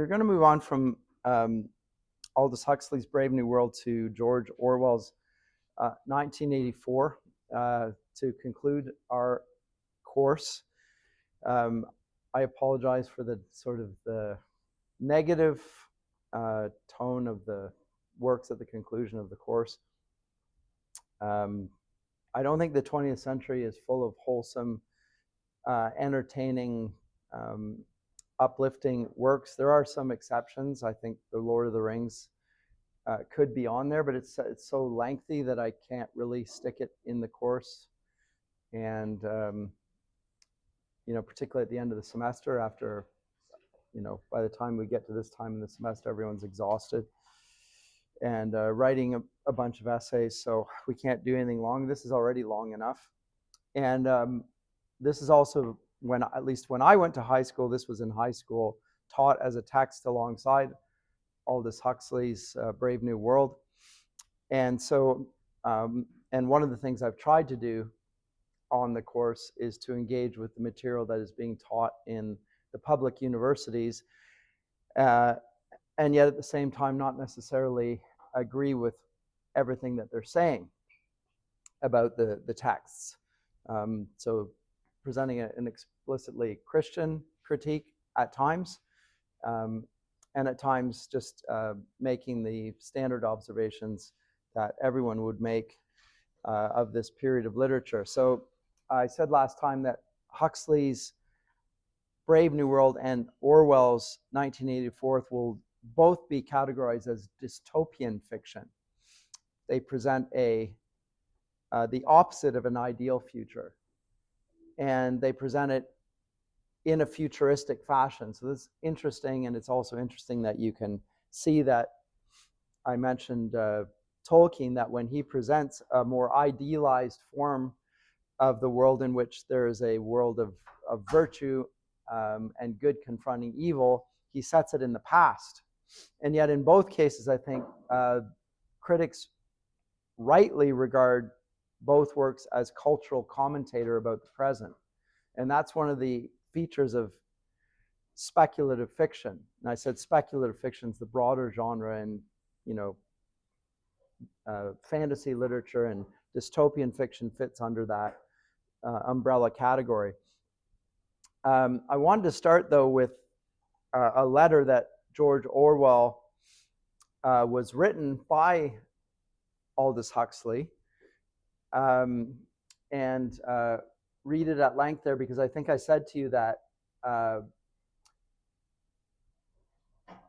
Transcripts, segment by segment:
going to move on from Aldous Huxley's Brave New World to George Orwell's 1984 to conclude our course. I apologize for the sort of the negative tone of the works at the conclusion of the course. I don't think the 20th century is full of wholesome, entertaining, uplifting works. There are some exceptions. I think The Lord of the Rings could be on there, but it's so lengthy that I can't really stick it in the course. And particularly at the end of the semester, after by the time we get to this time in the semester, everyone's exhausted and writing a bunch of essays, so we can't do anything long. This is already long enough. And this is also at least when I went to high school, this was in high school, taught as a text alongside Aldous Huxley's Brave New World. And so, and one of the things I've tried to do on the course is to engage with the material that is being taught in the public universities, and yet at the same time not necessarily agree with everything that they're saying about the texts. So presenting an explicitly Christian critique at times, and at times just making the standard observations that everyone would make of this period of literature. So I said last time that Huxley's Brave New World and Orwell's 1984 will both be categorized as dystopian fiction. They present the opposite of an ideal future, and they present it in a futuristic fashion. So this is interesting, and it's also interesting that you can see that I mentioned Tolkien, that when he presents a more idealized form of the world in which there is a world of virtue and good confronting evil, he sets it in the past. And yet in both cases, I think critics rightly regard both works as cultural commentator about the present. And that's one of the features of speculative fiction. And I said speculative fiction is the broader genre, and fantasy literature and dystopian fiction fits under that umbrella category. I wanted to start, though, with a letter that George Orwell was written by Aldous Huxley, and read it at length there, because I think I said to you that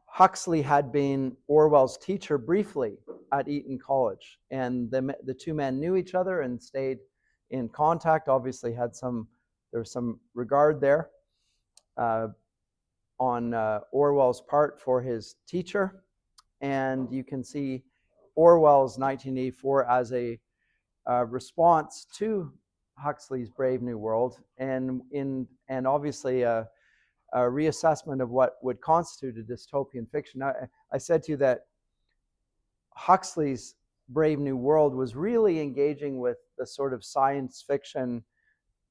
Huxley had been Orwell's teacher briefly at Eton College, and the two men knew each other and stayed in contact. Obviously there was some regard there on Orwell's part for his teacher, and you can see Orwell's 1984 as a response to Huxley's Brave New World, and obviously a reassessment of what would constitute a dystopian fiction. I said to you that Huxley's Brave New World was really engaging with the sort of science fiction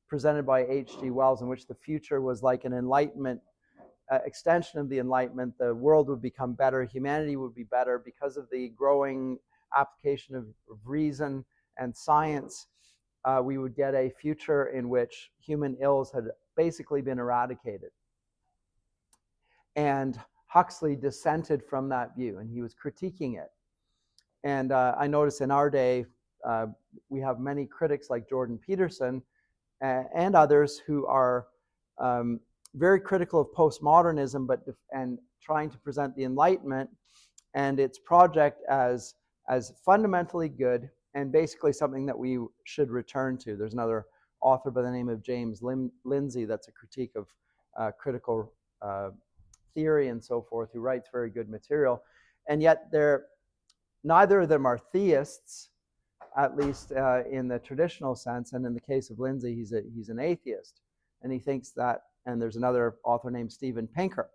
presented by H.G. Wells, in which the future was like an Enlightenment, extension of the Enlightenment. The world would become better, humanity would be better because of the growing application of reason and science. We would get a future in which human ills had basically been eradicated. And Huxley dissented from that view, and he was critiquing it. And I notice in our day, we have many critics like Jordan Peterson and others who are very critical of postmodernism, and trying to present the Enlightenment and its project as fundamentally good and basically something that we should return to. There's another author by the name of James Lindsay that's a critique of critical theory and so forth, who writes very good material. And yet neither of them are theists, at least in the traditional sense. And in the case of Lindsay, he's an atheist, and he thinks that. And there's another author named Steven Pinker,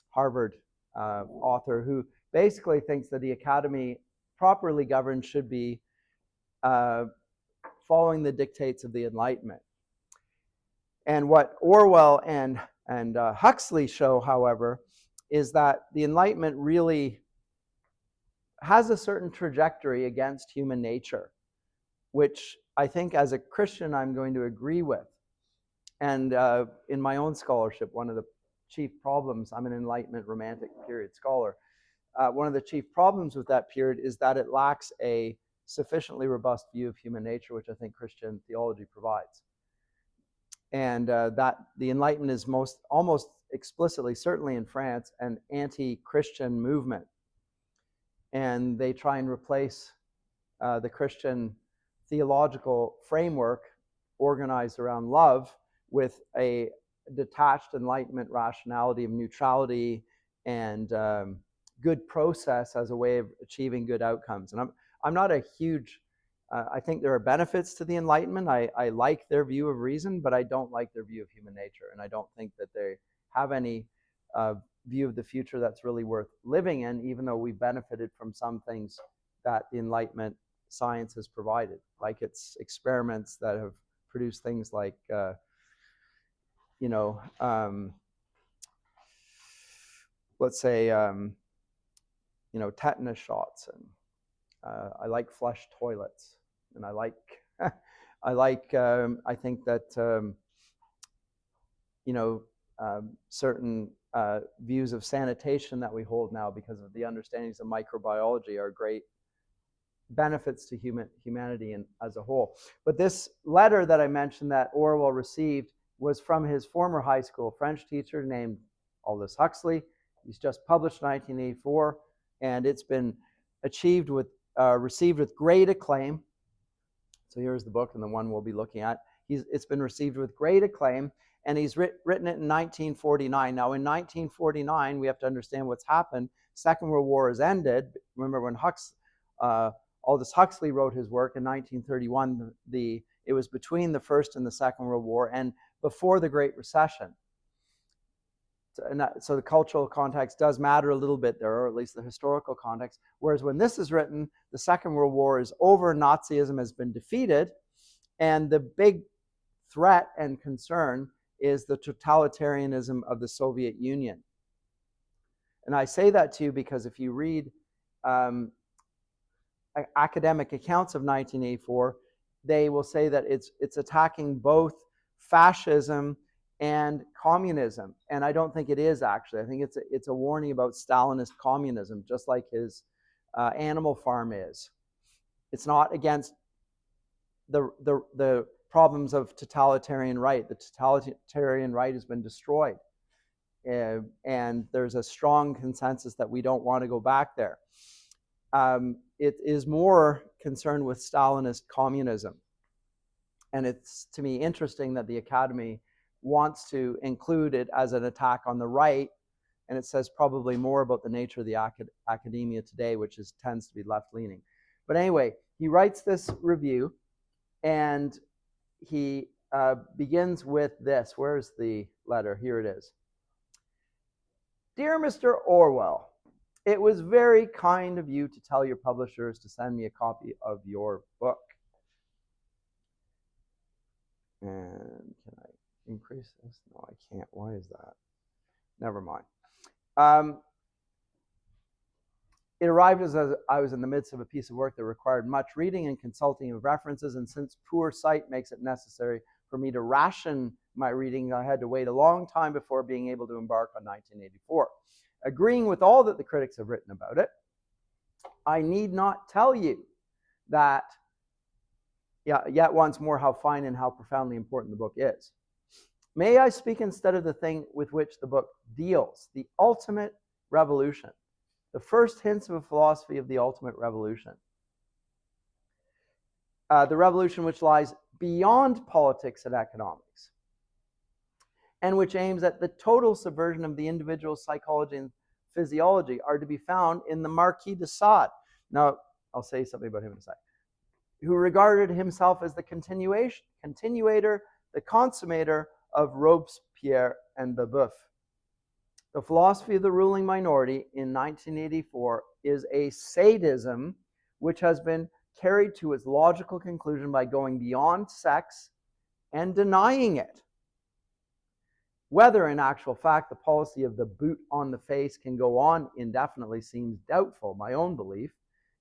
Harvard author, who basically thinks that the academy, properly governed, should be following the dictates of the Enlightenment. And what Orwell and Huxley show, however, is that the Enlightenment really has a certain trajectory against human nature, which I think as a Christian I'm going to agree with. And in my own scholarship, one of the chief problems, I'm an Enlightenment Romantic period scholar, one of the chief problems with that period is that it lacks a sufficiently robust view of human nature, which I think Christian theology provides. And that the Enlightenment is almost explicitly, certainly in France, an anti-Christian movement. And they try and replace the Christian theological framework organized around love with a detached Enlightenment rationality of neutrality and good process as a way of achieving good outcomes. And I'm not a huge, I think there are benefits to the Enlightenment. I like their view of reason, but I don't like their view of human nature. And I don't think that they have any view of the future that's really worth living in, even though we benefited from some things that the Enlightenment science has provided, like its experiments that have produced things like, let's say, tetanus shots, and I like flush toilets, and I like, I think that, certain views of sanitation that we hold now because of the understandings of microbiology are great benefits to humanity as a whole. But this letter that I mentioned that Orwell received was from his former high school French teacher named Aldous Huxley. He's just published in 1984, and it's been received with great acclaim. So here's the book and the one we'll be looking at. It's been received with great acclaim, and he's written it in 1949. Now, in 1949, we have to understand what's happened. Second World War has ended. Remember when Aldous Huxley wrote his work in 1931, it was between the First and the Second World War and before the Great Recession. So the cultural context does matter a little bit there, or at least the historical context. Whereas when this is written, the Second World War is over, Nazism has been defeated, and the big threat and concern is the totalitarianism of the Soviet Union. And I say that to you because if you read academic accounts of 1984, they will say that it's attacking both fascism and communism, and I don't think it is actually. I think it's a warning about Stalinist communism, just like his Animal Farm is. It's not against the problems of totalitarian right. The totalitarian right has been destroyed, and there's a strong consensus that we don't want to go back there. It is more concerned with Stalinist communism, and it's, to me, interesting that the Academy wants to include it as an attack on the right, and it says probably more about the nature of the academia today, which tends to be left-leaning. But anyway, he writes this review, and he begins with this. Where's the letter? Here it is. Dear Mr. Orwell, it was very kind of you to tell your publishers to send me a copy of your book. And can I increase this? No, I can't. Why is that? Never mind. It arrived as I was in the midst of a piece of work that required much reading and consulting of references, and since poor sight makes it necessary for me to ration my reading, I had to wait a long time before being able to embark on 1984. Agreeing with all that the critics have written about it, I need not tell you that, yet once more, how fine and how profoundly important the book is. May I speak instead of the thing with which the book deals, the ultimate revolution, the first hints of a philosophy of the ultimate revolution. The revolution which lies beyond politics and economics, and which aims at the total subversion of the individual's psychology and physiology, are to be found in the Marquis de Sade. Now, I'll say something about him in a sec. Who regarded himself as the continuator, the consummator of Robespierre and Babeuf. The philosophy of the ruling minority in 1984 is a sadism which has been carried to its logical conclusion by going beyond sex and denying it. Whether in actual fact the policy of the boot on the face can go on indefinitely seems doubtful. My own belief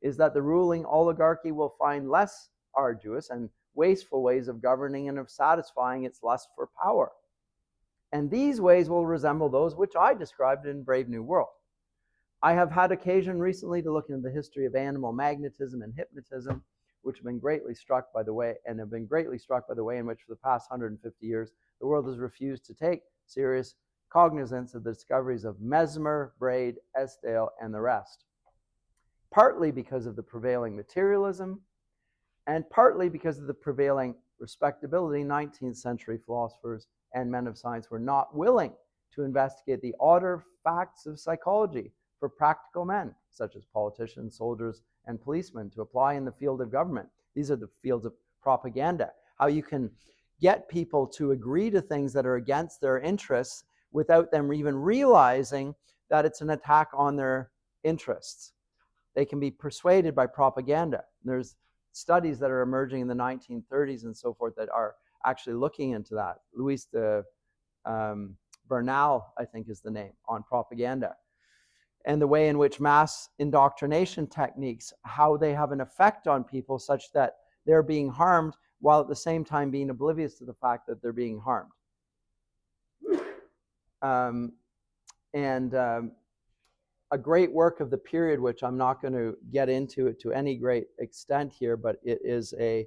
is that the ruling oligarchy will find less arduous and wasteful ways of governing and of satisfying its lust for power. And these ways will resemble those which I described in Brave New World. I have had occasion recently to look into the history of animal magnetism and hypnotism, which have been greatly struck by the way in which for the past 150 years the world has refused to take serious cognizance of the discoveries of Mesmer, Braid, Esdale, and the rest. Partly because of the prevailing materialism, and partly because of the prevailing respectability, 19th century philosophers and men of science were not willing to investigate the odder facts of psychology for practical men, such as politicians, soldiers, and policemen, to apply in the field of government. These are the fields of propaganda. How you can get people to agree to things that are against their interests without them even realizing that it's an attack on their interests. They can be persuaded by propaganda. There's studies that are emerging in the 1930s and so forth that are actually looking into that. Louis de Bernal, I think is the name, on propaganda. And the way in which mass indoctrination techniques, how they have an effect on people such that they're being harmed while at the same time being oblivious to the fact that they're being harmed. A great work of the period, which I'm not going to get into it to any great extent here, but it is a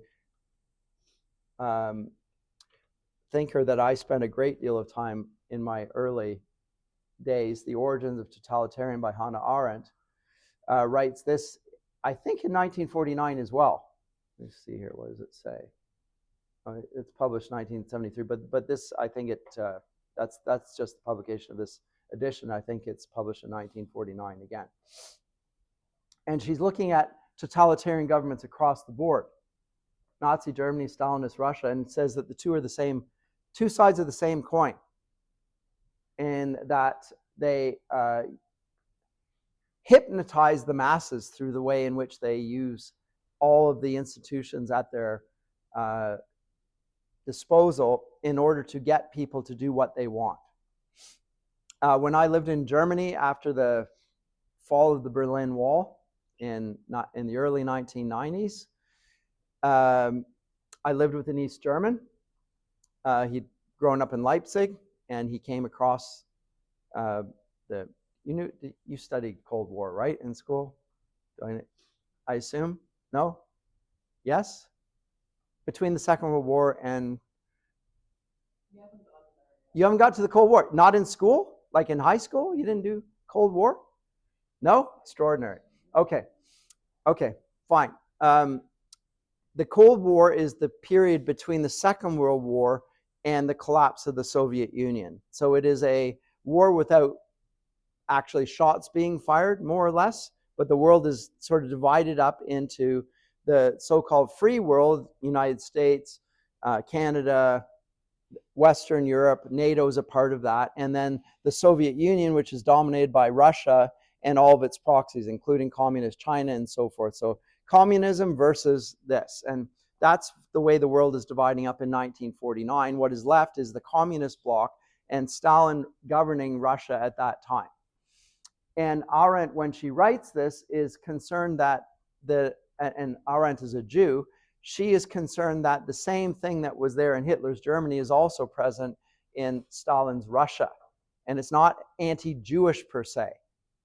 thinker that I spent a great deal of time in my early days, The Origins of Totalitarian by Hannah Arendt, writes this, I think in 1949 as well. Let me see here, what does it say? It's published 1973, but this, I think that's just the publication of this edition. I think it's published in 1949 again. And she's looking at totalitarian governments across the board. Nazi Germany, Stalinist Russia, and says that the two are the same, two sides of the same coin. And that they hypnotize the masses through the way in which they use all of the institutions at their disposal in order to get people to do what they want. When I lived in Germany after the fall of the Berlin Wall in the early 1990s, I lived with an East German. He'd grown up in Leipzig, and he came across you studied Cold War, right, in school? I assume? No? Yes? Between the Second World War and... You haven't got to the Cold War? Not in school? Like in high school? You didn't do Cold War? No? Extraordinary. Okay, fine. The Cold War is the period between the Second World War and the collapse of the Soviet Union. So it is a war without actually shots being fired, more or less, but the world is sort of divided up into the so-called free world, United States, Canada, Western Europe, NATO is a part of that, and then the Soviet Union, which is dominated by Russia and all of its proxies, including communist China and so forth. So communism versus this, and that's the way the world is dividing up in 1949. What is left is the communist bloc and Stalin governing Russia at that time. And Arendt, when she writes this, is concerned that and Arendt is a Jew, she is concerned that the same thing that was there in Hitler's Germany is also present in Stalin's Russia. And it's not anti-Jewish per se.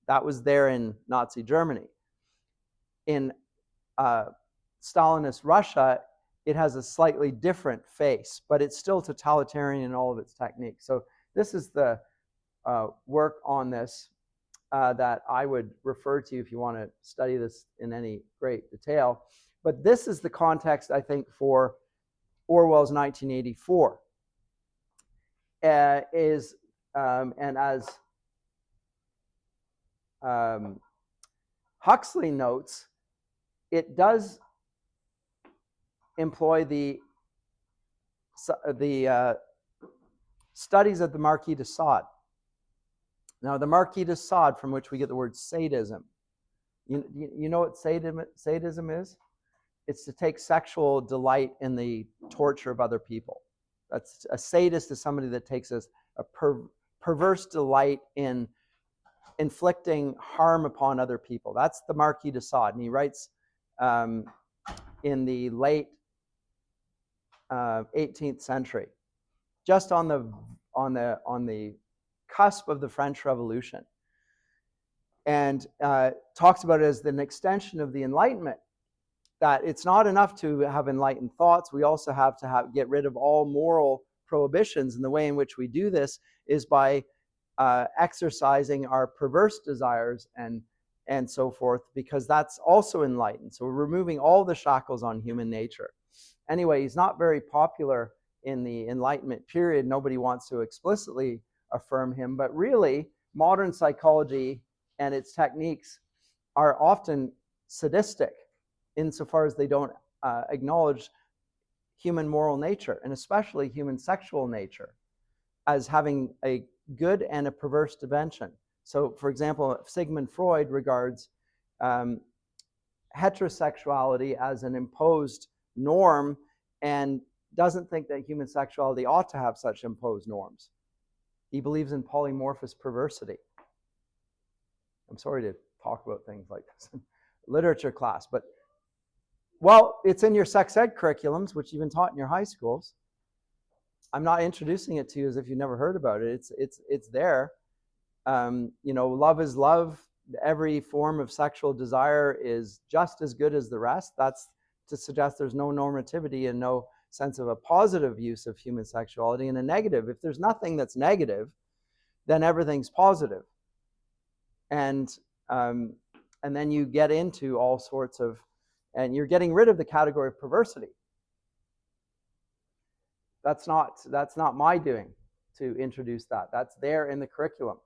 That was there in Nazi Germany. In Stalinist Russia, it has a slightly different face, but it's still totalitarian in all of its techniques. So this is the work on this that I would refer to if you want to study this in any great detail. But this is the context, I think, for Orwell's 1984. And as Huxley notes, it does employ the studies of the Marquis de Sade. Now, the Marquis de Sade, from which we get the word sadism. You know what sadism is? It's to take sexual delight in the torture of other people. That's a sadist is somebody that takes a perverse delight in inflicting harm upon other people. That's the Marquis de Sade, and he writes in the late 18th century, just on the cusp of the French Revolution, and talks about it as an extension of the Enlightenment. That it's not enough to have enlightened thoughts. We also have to get rid of all moral prohibitions, and the way in which we do this is by exercising our perverse desires and so forth, because that's also enlightened. So we're removing all the shackles on human nature. Anyway, he's not very popular in the Enlightenment period. Nobody wants to explicitly affirm him, but really, modern psychology and its techniques are often sadistic insofar as they don't acknowledge human moral nature, and especially human sexual nature, as having a good and a perverse dimension. So, for example, Sigmund Freud regards heterosexuality as an imposed norm and doesn't think that human sexuality ought to have such imposed norms. He believes in polymorphous perversity. I'm sorry to talk about things like this in literature class, but well, it's in your sex ed curriculums, which you've been taught in your high schools. I'm not introducing it to you as if you've never heard about it. It's there. Love is love. Every form of sexual desire is just as good as the rest. That's to suggest there's no normativity and no sense of a positive use of human sexuality and a negative. If there's nothing that's negative, then everything's positive. And then you get into all sorts of, and you're getting rid of the category of perversity. That's not my doing to introduce that. That's there in the curriculum.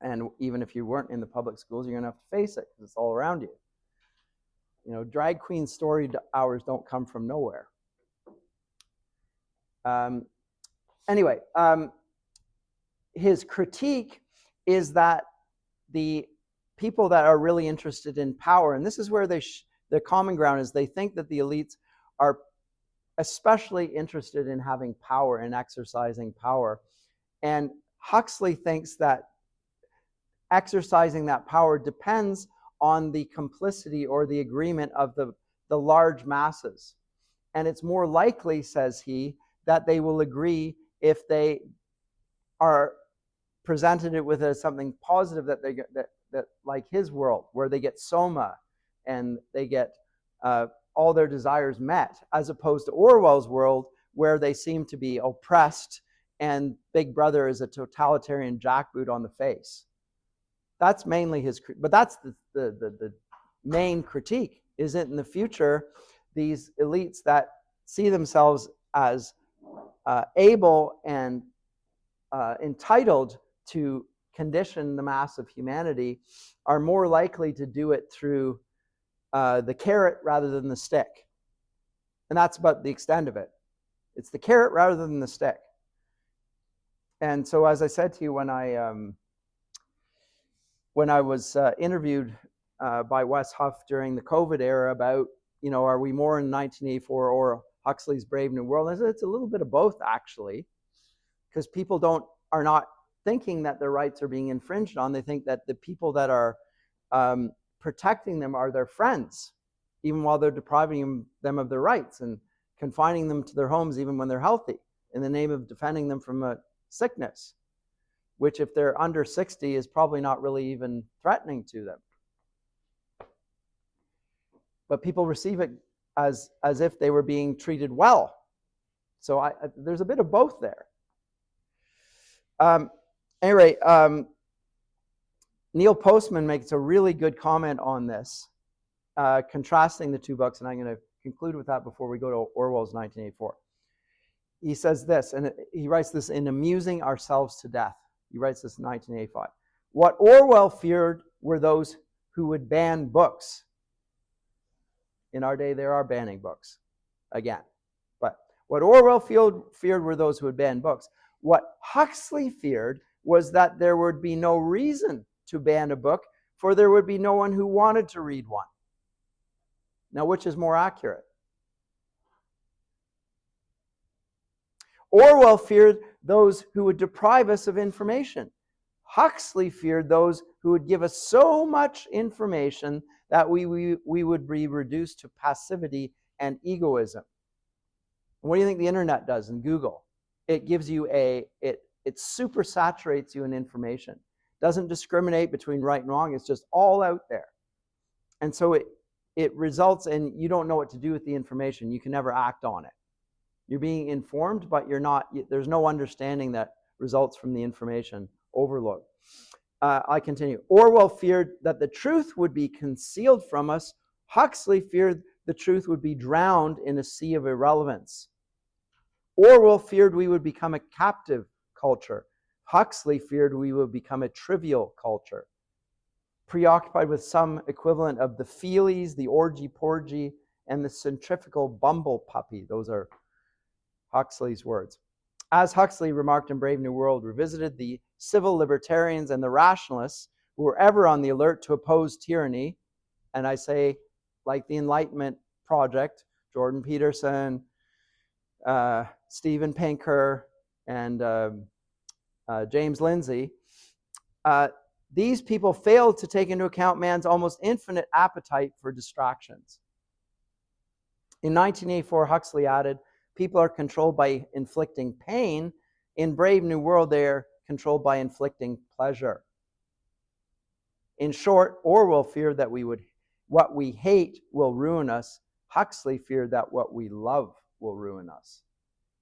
And even if you weren't in the public schools, you're going to have to face it because it's all around you. Drag queen story hours don't come from nowhere. Anyway, his critique is that the people that are really interested in power, and this is where the common ground is, they think that the elites are especially interested in having power and exercising power. And Huxley thinks that exercising that power depends on the complicity or the agreement of the large masses. And it's more likely, says he, that they will agree if they are presented it with something positive, that they get that like his world, where they get soma and they get all their desires met, as opposed to Orwell's world, where they seem to be oppressed and Big Brother is a totalitarian jackboot on the face. That's mainly his, but that's the main critique. Is it in the future, these elites that see themselves as able and entitled to condition the mass of humanity are more likely to do it through the carrot rather than the stick. And that's about the extent of it. It's the carrot rather than the stick. And so, as I said to you when I was interviewed by Wes Huff during the COVID era about, are we more in 1984 or Huxley's Brave New World? I said it's a little bit of both, actually, because people are not thinking that their rights are being infringed on. They think that the people that are protecting them are their friends, even while they're depriving them of their rights and confining them to their homes even when they're healthy, in the name of defending them from a sickness, which if they're under 60 is probably not really even threatening to them. But people receive it as if they were being treated well. So there's a bit of both there. Anyway, Neil Postman makes a really good comment on this, contrasting the two books, and I'm going to conclude with that before we go to Orwell's 1984. He says this, and he writes this in Amusing Ourselves to Death. He writes this in 1985. What Orwell feared were those who would ban books. In our day, there are banning books, again. But what Orwell feared were those who would ban books. What Huxley feared was that there would be no reason to ban a book, for there would be no one who wanted to read one. Now, which is more accurate? Orwell feared those who would deprive us of information. Huxley feared those who would give us so much information that we would be reduced to passivity and egoism. What do you think the internet does in Google? It gives you it super saturates you in information. Doesn't discriminate between right and wrong. It's just all out there. And so it results in you don't know what to do with the information. You can never act on it. You're being informed, but there's no understanding that results from the information overload. I continue. Orwell feared that the truth would be concealed from us. Huxley feared the truth would be drowned in a sea of irrelevance. Orwell feared we would become a captive culture. Huxley feared we would become a trivial culture, preoccupied with some equivalent of the feelies, the orgy-porgy, and the centrifugal bumble puppy. Those are Huxley's words. As Huxley remarked in Brave New World, revisited, the civil libertarians and the rationalists who were ever on the alert to oppose tyranny, and I say, like the Enlightenment Project, Jordan Peterson, Steven Pinker, and James Lindsay, these people failed to take into account man's almost infinite appetite for distractions. In 1984, Huxley added, people are controlled by inflicting pain. In Brave New World, they're controlled by inflicting pleasure. In short, Orwell feared that what we hate will ruin us. Huxley feared that what we love will ruin us.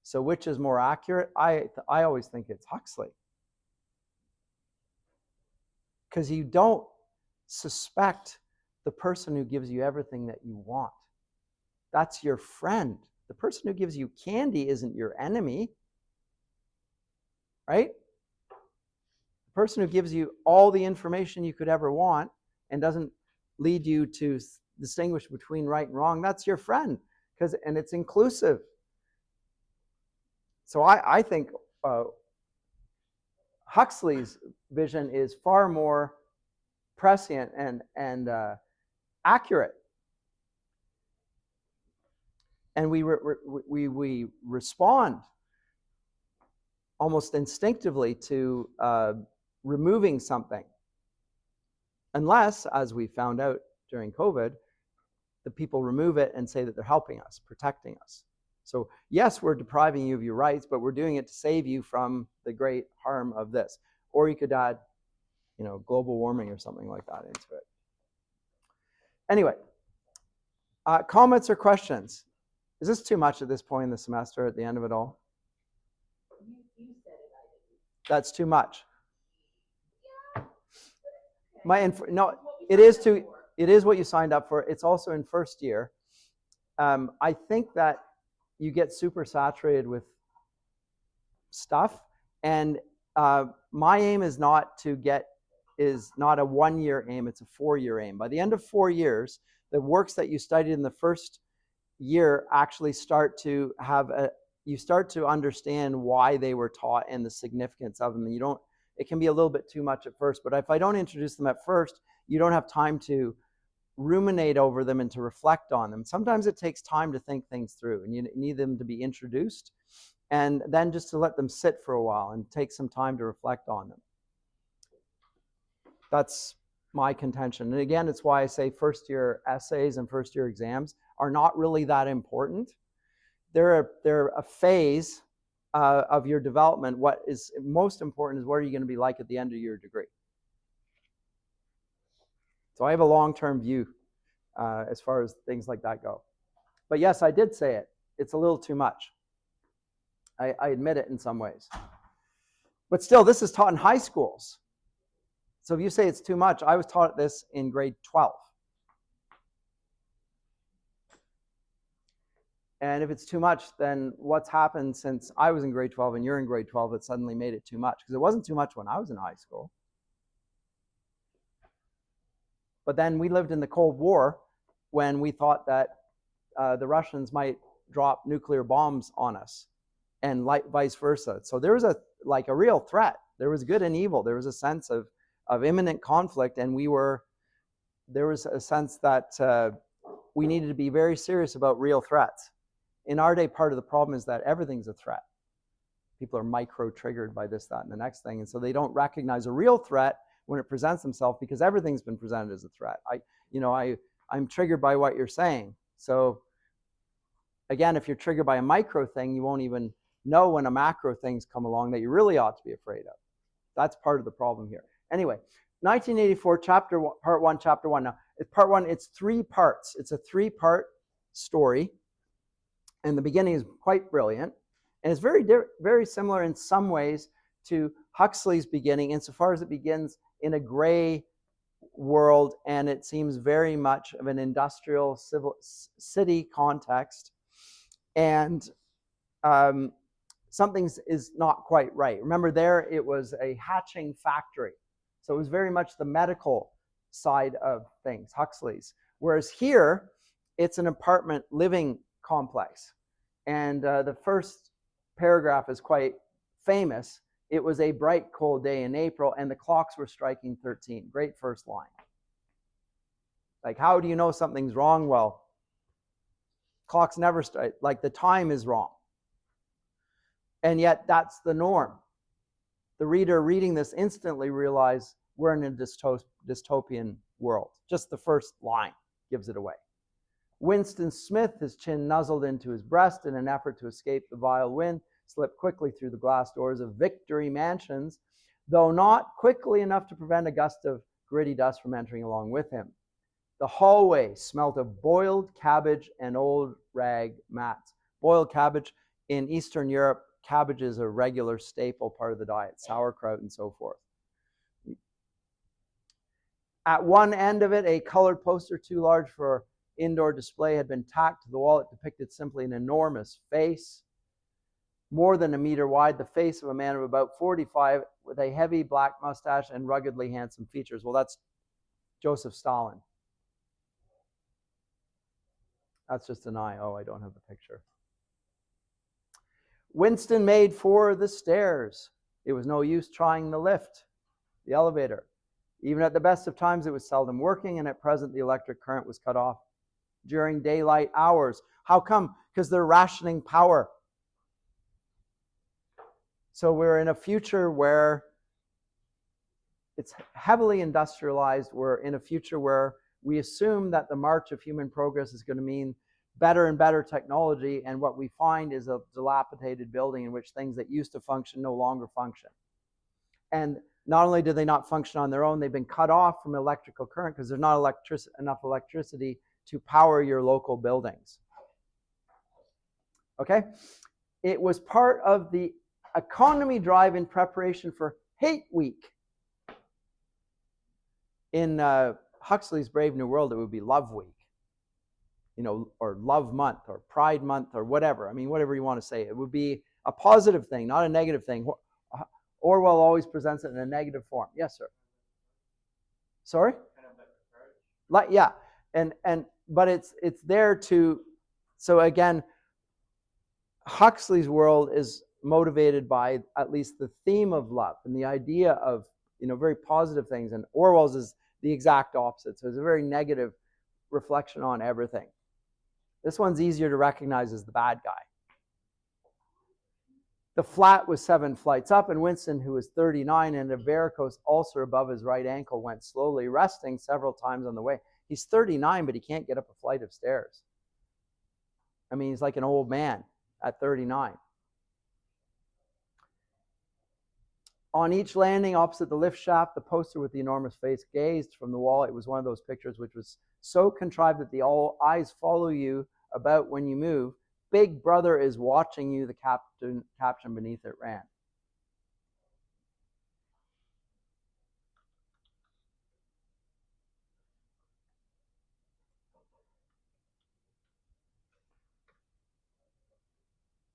So which is more accurate? I always think it's Huxley. Because you don't suspect the person who gives you everything that you want. That's your friend. The person who gives you candy isn't your enemy, right? The person who gives you all the information you could ever want and doesn't lead you to distinguish between right and wrong, that's your friend, and it's inclusive. So I think Huxley's vision is far more prescient and accurate. And we respond almost instinctively to removing something. Unless, as we found out during COVID, the people remove it and say that they're helping us, protecting us. So yes, we're depriving you of your rights, but we're doing it to save you from the great harm of this. Or you could add, global warming or something like that into it. Anyway, comments or questions? Is this too much at this point in the semester, at the end of it all? You said it, I didn't. That's too much. Yeah. No, it is too. It is what you signed up for. It's also in first year. I think that you get super saturated with stuff, and my aim is not a 1 year aim. It's a 4 year aim. By the end of 4 years, the works that you studied in the first year actually start to you start to understand why they were taught and the significance of them. It can be a little bit too much at first, but if I don't introduce them at first, you don't have time to ruminate over them and to reflect on them. Sometimes it takes time to think things through, and you need them to be introduced, and then just to let them sit for a while and take some time to reflect on them. That's my contention. And again, it's why I say first year essays and first year exams are not really that important. They're a phase of your development. What is most important is what are you going to be like at the end of your degree. So I have a long-term view as far as things like that go. But yes, I did say it. It's a little too much. I admit it in some ways. But still, this is taught in high schools. So if you say it's too much, I was taught this in grade 12. And if it's too much, then what's happened since I was in grade 12 and you're in grade 12 that suddenly made it too much? Because it wasn't too much when I was in high school. But then we lived in the Cold War when we thought that the Russians might drop nuclear bombs on us, and vice versa. So there was a real threat. There was good and evil. There was a sense of imminent conflict, and there was a sense that we needed to be very serious about real threats. In our day, part of the problem is that everything's a threat. people are micro-triggered by this, that, and the next thing. And so they don't recognize a real threat when it presents themselves because everything's been presented as a threat. I'm triggered by what you're saying. So again, if you're triggered by a micro thing, you won't even know when a macro thing's come along that you really ought to be afraid of. That's part of the problem here. Anyway, 1984, part one, chapter one. Now, part one, it's 3 parts. It's a 3-part story. And the beginning is quite brilliant. And it's very similar in some ways to Huxley's beginning, insofar as it begins in a gray world, and it seems very much of an industrial city context. And something is not quite right. Remember, there it was a hatching factory. So it was very much the medical side of things, Huxley's. Whereas here, it's an apartment living complex. And the first paragraph is quite famous. It was a bright, cold day in April, and the clocks were striking 13. Great first line. Like, how do you know something's wrong? Well, clocks never strike. Like, the time is wrong. And yet, that's the norm. The reader reading this instantly realizes we're in a dystopian world. Just the first line gives it away. Winston Smith, his chin nuzzled into his breast in an effort to escape the vile wind, slipped quickly through the glass doors of Victory Mansions, though not quickly enough to prevent a gust of gritty dust from entering along with him. The hallway smelt of boiled cabbage and old rag mats. Boiled cabbage, in Eastern Europe, cabbage is a regular staple part of the diet, sauerkraut and so forth. At one end of it, a colored poster too large for indoor display had been tacked to the wall. It depicted simply an enormous face, more than a meter wide, the face of a man of about 45 with a heavy black mustache and ruggedly handsome features. Well, that's Joseph Stalin. That's just an eye. Oh, I don't have the picture. Winston made for the stairs. It was no use trying the lift, the elevator. Even at the best of times, it was seldom working, and at present, the electric current was cut off during daylight hours. How come? Because they're rationing power. So we're in a future where it's heavily industrialized. We're in a future where we assume that the march of human progress is going to mean better and better technology, and what we find is a dilapidated building in which things that used to function no longer function. And not only do they not function on their own, they've been cut off from electrical current because there's not enough electricity to power your local buildings. Okay? It was part of the economy drive in preparation for Hate Week. In Huxley's Brave New World, it would be Love Week, or Love Month, or Pride Month, or whatever. I mean, whatever you want to say. It would be a positive thing, not a negative thing. Orwell always presents it in a negative form. Yes, sir. Sorry? Yeah, but it's there to. So again, Huxley's world is motivated by at least the theme of love and the idea of very positive things, and Orwell's is the exact opposite. So it's a very negative reflection on everything. This one's easier to recognize as the bad guy. The flat was 7 flights up, and Winston, who was 39 and a varicose ulcer above his right ankle, went slowly, resting several times on the way. He's 39, but he can't get up a flight of stairs. I mean, he's like an old man at 39. On each landing opposite the lift shaft, the poster with the enormous face gazed from the wall. It was one of those pictures which was so contrived that the eyes follow you about when you move. Big Brother is watching you, the caption beneath it ran.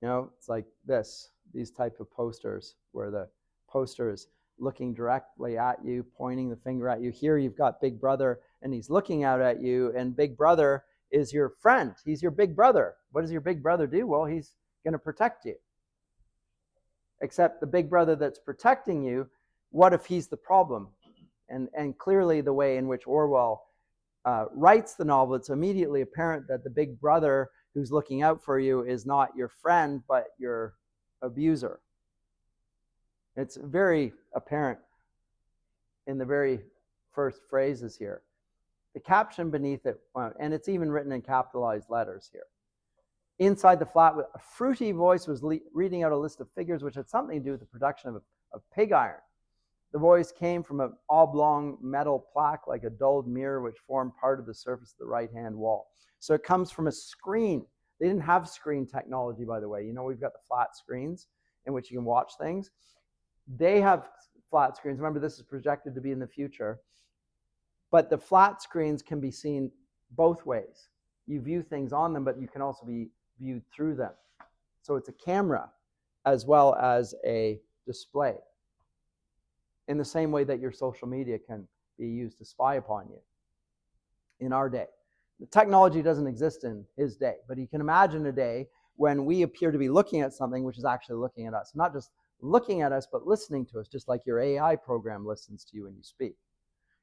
It's like these type of posters where the poster is looking directly at you, pointing the finger at you. Here you've got Big Brother, and he's looking out at you, and Big Brother is your friend. He's your big brother. What does your big brother do? Well, he's going to protect you. Except the big brother that's protecting you, what if he's the problem? And clearly the way in which Orwell writes the novel, it's immediately apparent that the big brother who's looking out for you is not your friend, but your abuser. It's very apparent in the very first phrases here. The caption beneath it, and it's even written in capitalized letters here. Inside the flat, a fruity voice was reading out a list of figures which had something to do with the production of pig iron. The voice came from an oblong metal plaque like a dulled mirror which formed part of the surface of the right-hand wall. So it comes from a screen. They didn't have screen technology, by the way. You know, we've got the flat screens in which you can watch things. They have flat screens. Remember, this is projected to be in the future. But the flat screens can be seen both ways. You view things on them, but you can also be viewed through them. So it's a camera as well as a display, in the same way that your social media can be used to spy upon you in our day. The technology doesn't exist in his day, but you can imagine a day when we appear to be looking at something which is actually looking at us. Not just looking at us, but listening to us, just like your AI program listens to you when you speak.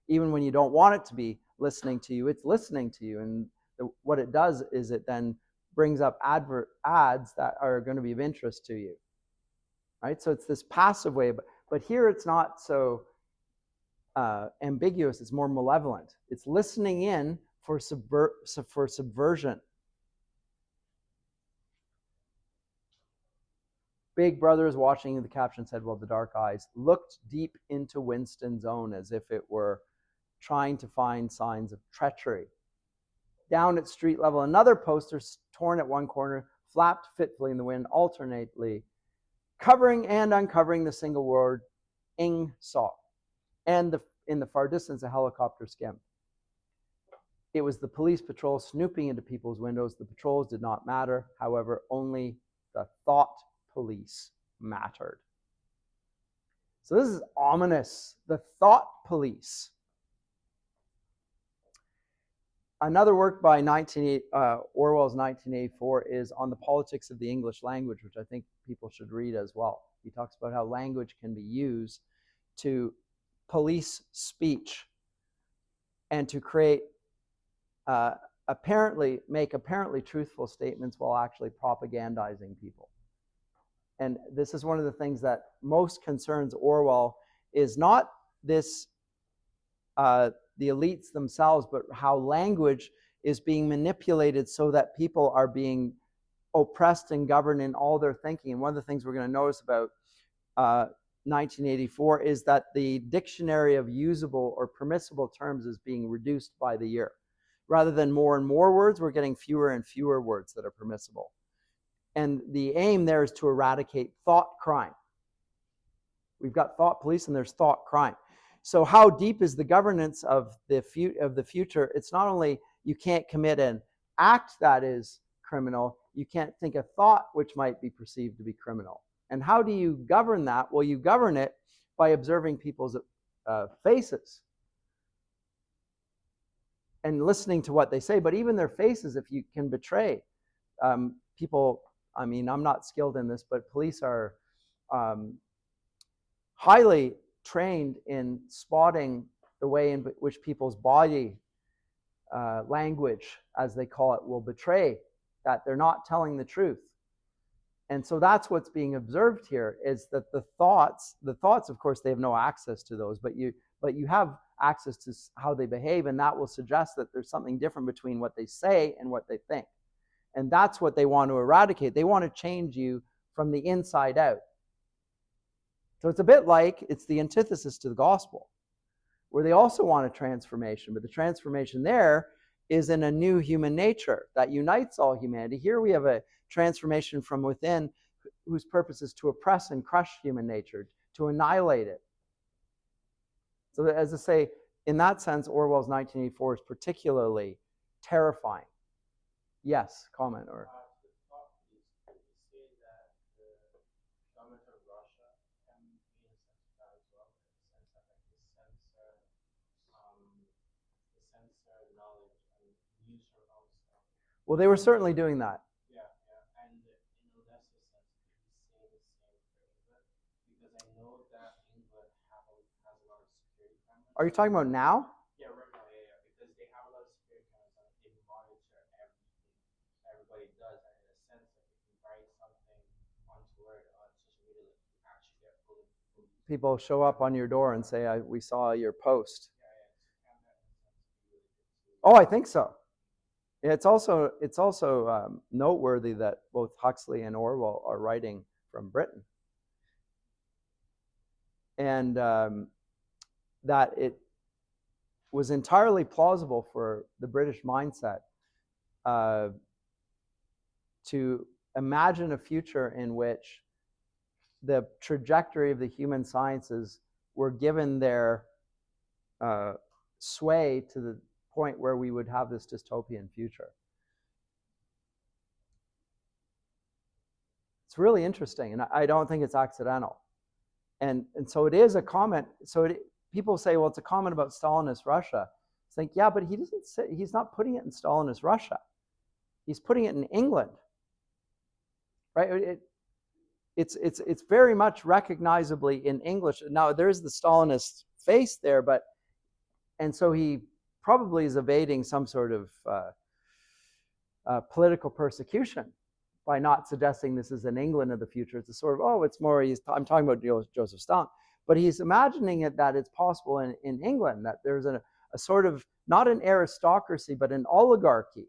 Even when you don't want it to be listening to you, it's listening to you. And what it does is it then brings up ads that are going to be of interest to you. Right? So it's this passive way, but here it's not so ambiguous. It's more malevolent. It's listening in for subversion. Big Brother is watching, the caption said, well, the dark eyes looked deep into Winston's own as if it were trying to find signs of treachery. Down at street level, another poster torn at one corner flapped fitfully in the wind, alternately covering and uncovering the single word insofar. And in the far distance, a helicopter skimmed. It was the police patrol snooping into people's windows. The patrols did not matter. However, only the thought police mattered. So this is ominous. The thought police. Another work by Orwell's 1984 is on the politics of the English language, which I think people should read as well. He talks about how language can be used to police speech and to create apparently truthful statements while actually propagandizing people. And this is one of the things that most concerns Orwell, is not this the elites themselves, but how language is being manipulated so that people are being oppressed and governed in all their thinking. And one of the things we're going to notice about 1984 is that the dictionary of usable or permissible terms is being reduced by the year. Rather than more and more words, we're getting fewer and fewer words that are permissible. And the aim there is to eradicate thought crime. We've got thought police and there's thought crime. So how deep is the governance of the future? It's not only you can't commit an act that is criminal, you can't think a thought which might be perceived to be criminal. And how do you govern that? Well, you govern it by observing people's faces and listening to what they say. But even their faces, if you can betray people, I mean, I'm not skilled in this, but police are highly trained in spotting the way in which people's body language, as they call it, will betray that they're not telling the truth. And so that's what's being observed here, is that the thoughts, of course, they have no access to those, but you have access to how they behave, and that will suggest that there's something different between what they say and what they think. And that's what they want to eradicate. They want to change you from the inside out. So it's a bit like, it's the antithesis to the gospel, where they also want a transformation, but the transformation there is in a new human nature that unites all humanity. Here we have a transformation from within whose purpose is to oppress and crush human nature, to annihilate it. So as I say, in that sense, Orwell's 1984 is particularly terrifying. Yes, comment or... Well, they were certainly doing that. Yeah, yeah, and in a lesser sense, could you say the same for England? Because I know that England has a lot of security cameras. Are you talking about now? Yeah, right now, yeah, because they have a lot of security cameras and they monitor everything everybody does. And in a sense, that if you write something onto Word on social media, like you actually get full people show up on your door and say, we saw your post. Oh, I think so. It's also noteworthy that both Huxley and Orwell are writing from Britain, and that it was entirely plausible for the British mindset to imagine a future in which the trajectory of the human sciences were given their sway to the point where we would have this dystopian future. It's really interesting, and I don't think it's accidental. And so it is a comment. So people say, well, it's a comment about Stalinist Russia. It's like, yeah, but he's not putting it in Stalinist Russia. He's putting it in England, right? It's very much recognizably in English. Now there's the Stalinist face there, and so he probably is evading some sort of political persecution by not suggesting this is in England of the future. It's a sort of, it's more, I'm talking about Joseph Stalin, but he's imagining it that it's possible in England, that there's a sort of, not an aristocracy, but an oligarchy,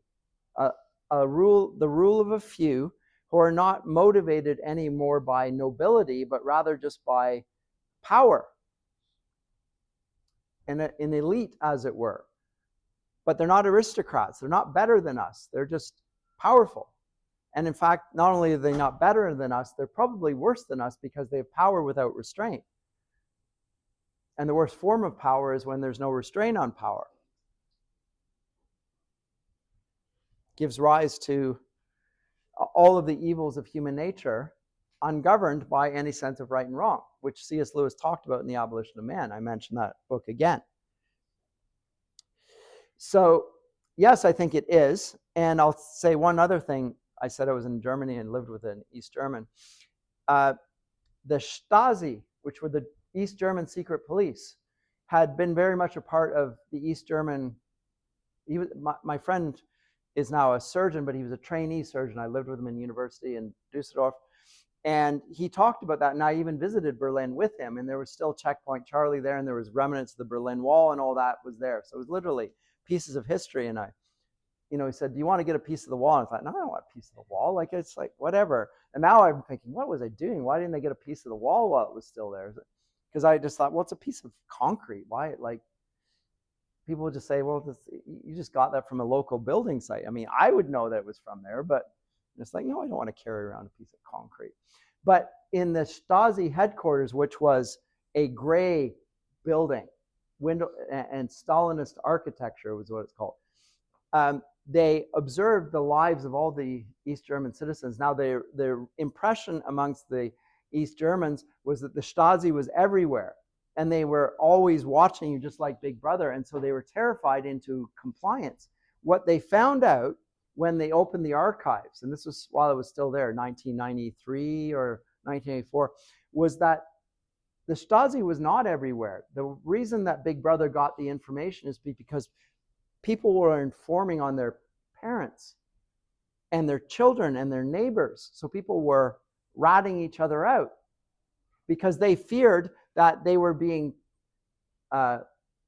the rule of a few who are not motivated anymore by nobility, but rather just by power, and an elite, as it were. But they're not aristocrats. They're not better than us. They're just powerful. And in fact, not only are they not better than us, they're probably worse than us because they have power without restraint. And the worst form of power is when there's no restraint on power. Gives rise to all of the evils of human nature, ungoverned by any sense of right and wrong, which C.S. Lewis talked about in The Abolition of Man. I mentioned that book again. So, yes, I think it is. And I'll say one other thing. I said I was in Germany and lived with an East German. The Stasi, which were the East German secret police, had been very much a part of the East German. My friend is now a surgeon, but he was a trainee surgeon. I lived with him in university in Dusseldorf. And he talked about that, and I even visited Berlin with him, and there was still Checkpoint Charlie there, and there was remnants of the Berlin Wall, and all that was there. So it was literally pieces of history, and he said, do you want to get a piece of the wall? And I thought, no, I don't want a piece of the wall. It's like, whatever. And now I'm thinking, what was I doing? Why didn't I get a piece of the wall while it was still there? Because I just thought, well, it's a piece of concrete. Why? People would just say, well, you just got that from a local building site. I mean, I would know that it was from there, but it's like, no, I don't want to carry around a piece of concrete. But in the Stasi headquarters, which was a gray building, window and Stalinist architecture was what it's called, they observed the lives of all the East German citizens. Now, their impression amongst the East Germans was that the Stasi was everywhere, and they were always watching you just like Big Brother, and so they were terrified into compliance. What they found out when they opened the archives, and this was while it was still there, 1993 or 1984, was that the Stasi was not everywhere. The reason that Big Brother got the information is because people were informing on their parents and their children and their neighbors. So people were ratting each other out because they feared that they were being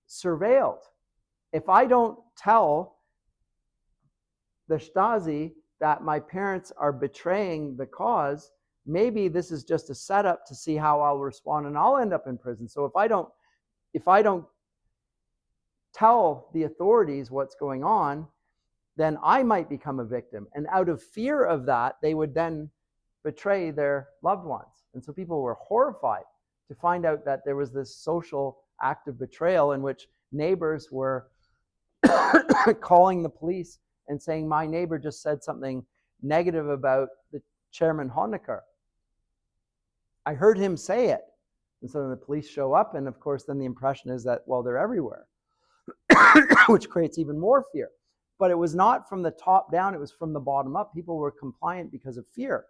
surveilled. If I don't tell the Stasi that my parents are betraying the cause, maybe this is just a setup to see how I'll respond, and I'll end up in prison. So if I don't tell the authorities what's going on, then I might become a victim. And out of fear of that, they would then betray their loved ones. And so people were horrified to find out that there was this social act of betrayal in which neighbors were calling the police and saying, my neighbor just said something negative about the Chairman Honecker. I heard him say it. And so then the police show up, and of course then the impression is that, well, they're everywhere, which creates even more fear. But it was not from the top down, it was from the bottom up. People were compliant because of fear.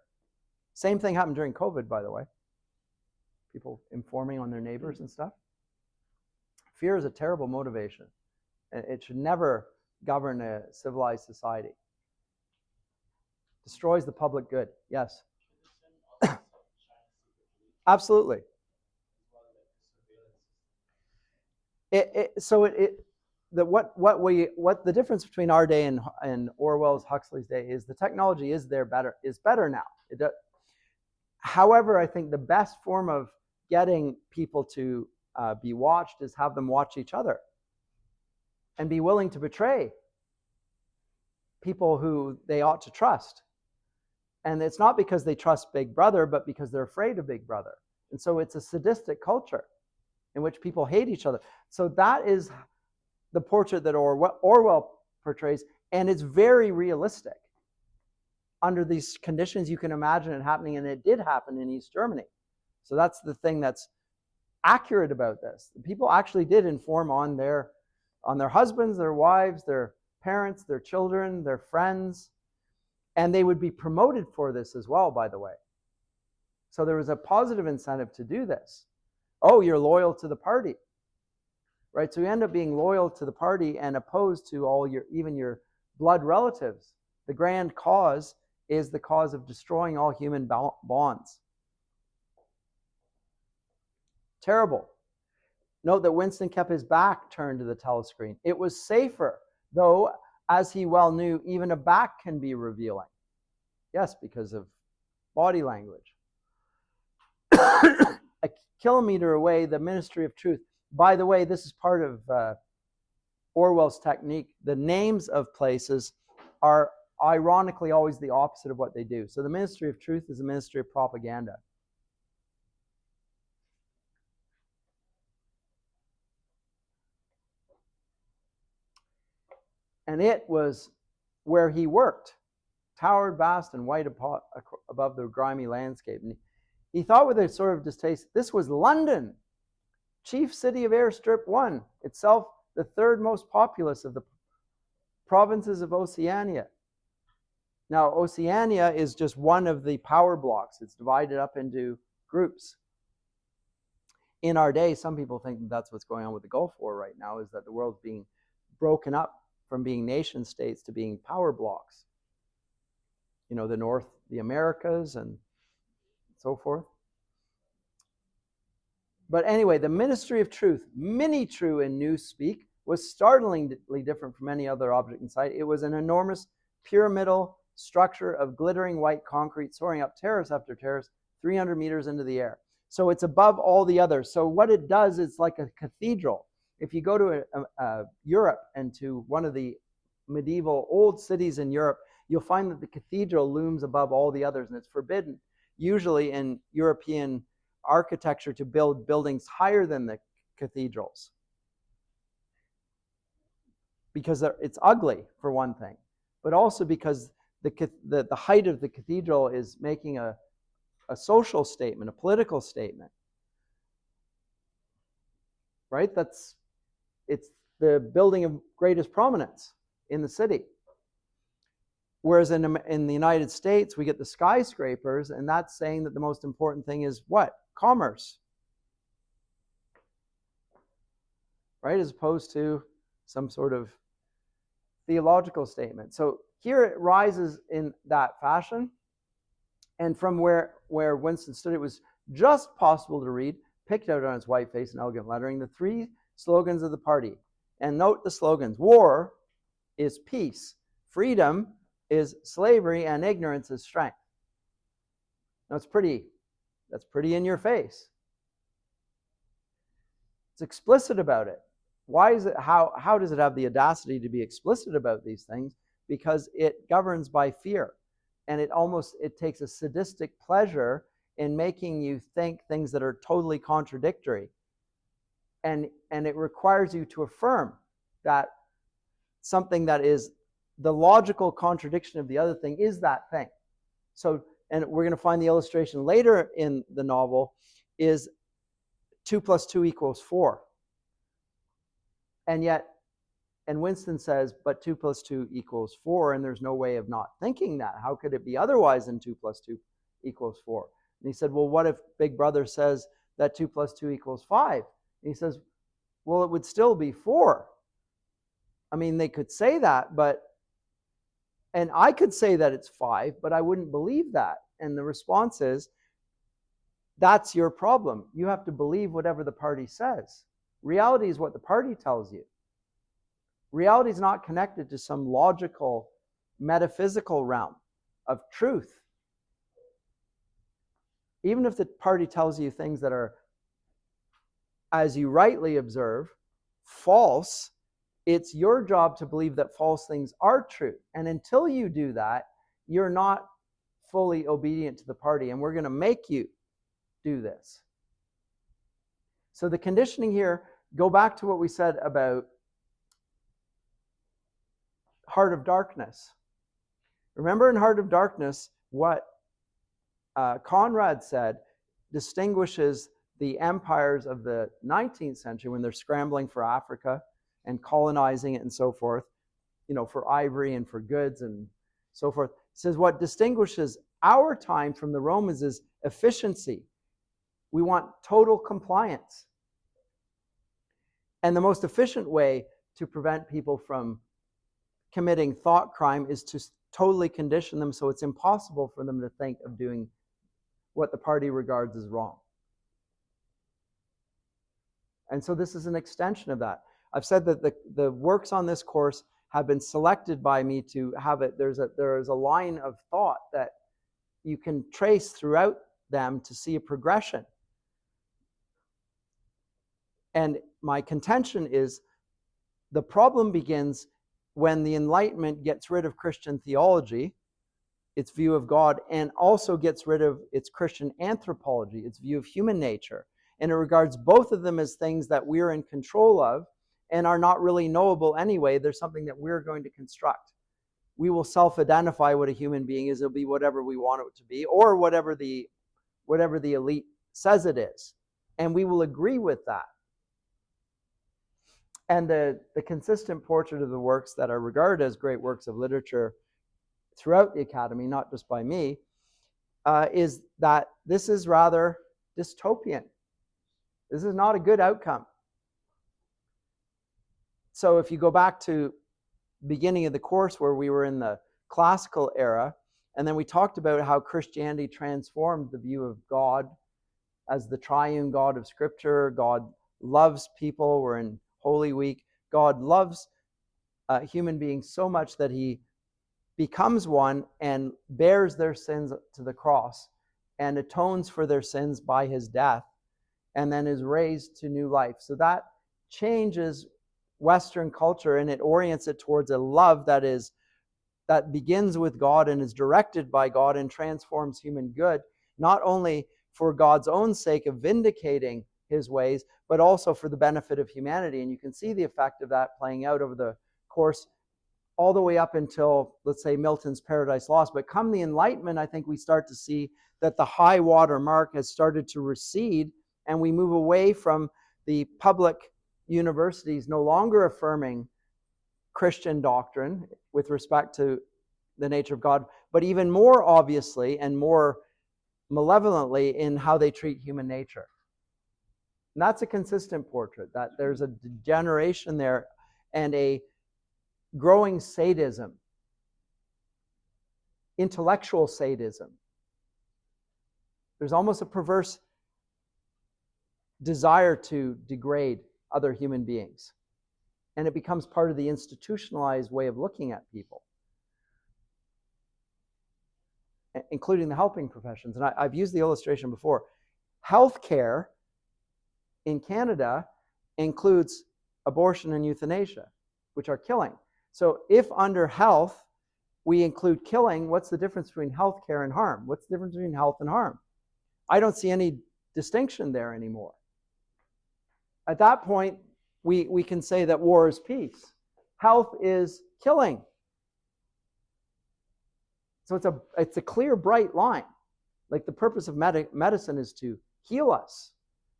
Same thing happened during COVID, by the way. People informing on their neighbors and stuff. Fear is a terrible motivation. It should never govern a civilized society. Destroys the public good. Yes? Absolutely. What the difference between our day and Orwell's Huxley's day is the technology is better now. However, I think the best form of getting people to be watched is have them watch each other and be willing to betray people who they ought to trust. And it's not because they trust Big Brother, but because they're afraid of Big Brother. And so it's a sadistic culture in which people hate each other. So that is the portrait that Orwell portrays, and it's very realistic. Under these conditions, you can imagine it happening, and it did happen in East Germany. So that's the thing that's accurate about this. People actually did inform on their husbands, their wives, their parents, their children, their friends, and they would be promoted for this as well, by the way. So there was a positive incentive to do this. Oh, you're loyal to the party, right? So you end up being loyal to the party and opposed to even your blood relatives. The grand cause is the cause of destroying all human bonds. Terrible. Note that Winston kept his back turned to the telescreen. It was safer, though, as he well knew, even a back can be revealing. Yes, because of body language. A kilometer away, the Ministry of Truth. By the way, this is part of Orwell's technique. The names of places are ironically always the opposite of what they do. So the Ministry of Truth is a ministry of propaganda. And it was where he worked, towered vast and white above the grimy landscape. And he thought with a sort of distaste, this was London, chief city of Airstrip 1, itself the third most populous of the provinces of Oceania. Now, Oceania is just one of the power blocks. It's divided up into groups. In our day, some people think that that's what's going on with the Gulf War right now, is that the world's being broken up from being nation states to being power blocks. You know, the North, the Americas, and so forth. But anyway, the Ministry of Truth, mini-true in newspeak, was startlingly different from any other object in sight. It was an enormous pyramidal structure of glittering white concrete soaring up terrace after terrace, 300 meters into the air. So it's above all the others. So what it does is like a cathedral. If you go to Europe and to one of the medieval old cities in Europe, you'll find that the cathedral looms above all the others, and it's forbidden, usually in European architecture, to build buildings higher than the cathedrals. Because it's ugly, for one thing, but also because the height of the cathedral is making a social statement, a political statement. Right? It's the building of greatest prominence in the city. Whereas in the United States, we get the skyscrapers, and that's saying that the most important thing is what? Commerce. Right? As opposed to some sort of theological statement. So here it rises in that fashion. And from where Winston stood, it was just possible to read, picked out on its white face and elegant lettering, the three slogans of the party. And note the slogans. War is peace. Freedom is slavery, and ignorance is strength. Now that's pretty in your face. It's explicit about it. Why is it? How does it have the audacity to be explicit about these things? Because it governs by fear, and it takes a sadistic pleasure in making you think things that are totally contradictory, and it requires you to affirm that something that is the logical contradiction of the other thing is that thing. So, and we're going to find the illustration later in the novel, is 2 + 2 = 4. And Winston says, but 2 + 2 = 4, and there's no way of not thinking that. How could it be otherwise than 2 + 2 = 4? And he said, well, what if Big Brother says that 2 + 2 = 5? And he says, well, it would still be 4. I mean, they could say that, and I could say that it's 5, but I wouldn't believe that. And the response is, that's your problem. You have to believe whatever the party says. Reality is what the party tells you. Reality is not connected to some logical, metaphysical realm of truth. Even if the party tells you things that are, as you rightly observe, false, it's your job to believe that false things are true. And until you do that, you're not fully obedient to the party, and we're going to make you do this. So the conditioning here, go back to what we said about Heart of Darkness. Remember in Heart of Darkness, what Conrad said distinguishes the empires of the 19th century when they're scrambling for Africa and colonizing it and so forth, for ivory and for goods and so forth. It says what distinguishes our time from the Romans is efficiency. We want total compliance. And the most efficient way to prevent people from committing thought crime is to totally condition them so it's impossible for them to think of doing what the party regards as wrong. And so this is an extension of that. I've said that the works on this course have been selected by me to have it. There is a line of thought that you can trace throughout them to see a progression. And my contention is the problem begins when the Enlightenment gets rid of Christian theology, its view of God, and also gets rid of its Christian anthropology, its view of human nature. And it regards both of them as things that we're in control of and are not really knowable anyway. There's something that we're going to construct. We will self-identify what a human being is. It'll be whatever we want it to be, or whatever the elite says it is. And we will agree with that. And the consistent portrait of the works that are regarded as great works of literature throughout the academy, not just by me, is that this is rather dystopian. This is not a good outcome. So if you go back to beginning of the course where we were in the classical era, and then we talked about how Christianity transformed the view of God as the triune God of Scripture. God loves people. We're in Holy Week. God loves human beings so much that he becomes one and bears their sins to the cross and atones for their sins by his death and then is raised to new life. So that changes Western culture and it orients it towards a love that begins with God and is directed by God and transforms human good, not only for God's own sake of vindicating his ways, but also for the benefit of humanity. And you can see the effect of that playing out over the course all the way up until, let's say, Milton's Paradise Lost. But come the Enlightenment, I think we start to see that the high water mark has started to recede, and we move away from the public universities no longer affirming Christian doctrine with respect to the nature of God, but even more obviously and more malevolently in how they treat human nature. And that's a consistent portrait, that there's a degeneration there and a growing sadism, intellectual sadism. There's almost a perverse desire to degrade other human beings. And it becomes part of the institutionalized way of looking at people, including the helping professions. And I've used the illustration before. Healthcare in Canada includes abortion and euthanasia, which are killing. So if under health we include killing, what's the difference between healthcare and harm? What's the difference between health and harm? I don't see any distinction there anymore. At that point, we can say that war is peace. Health is killing. So it's a clear, bright line. Like the purpose of medicine is to heal us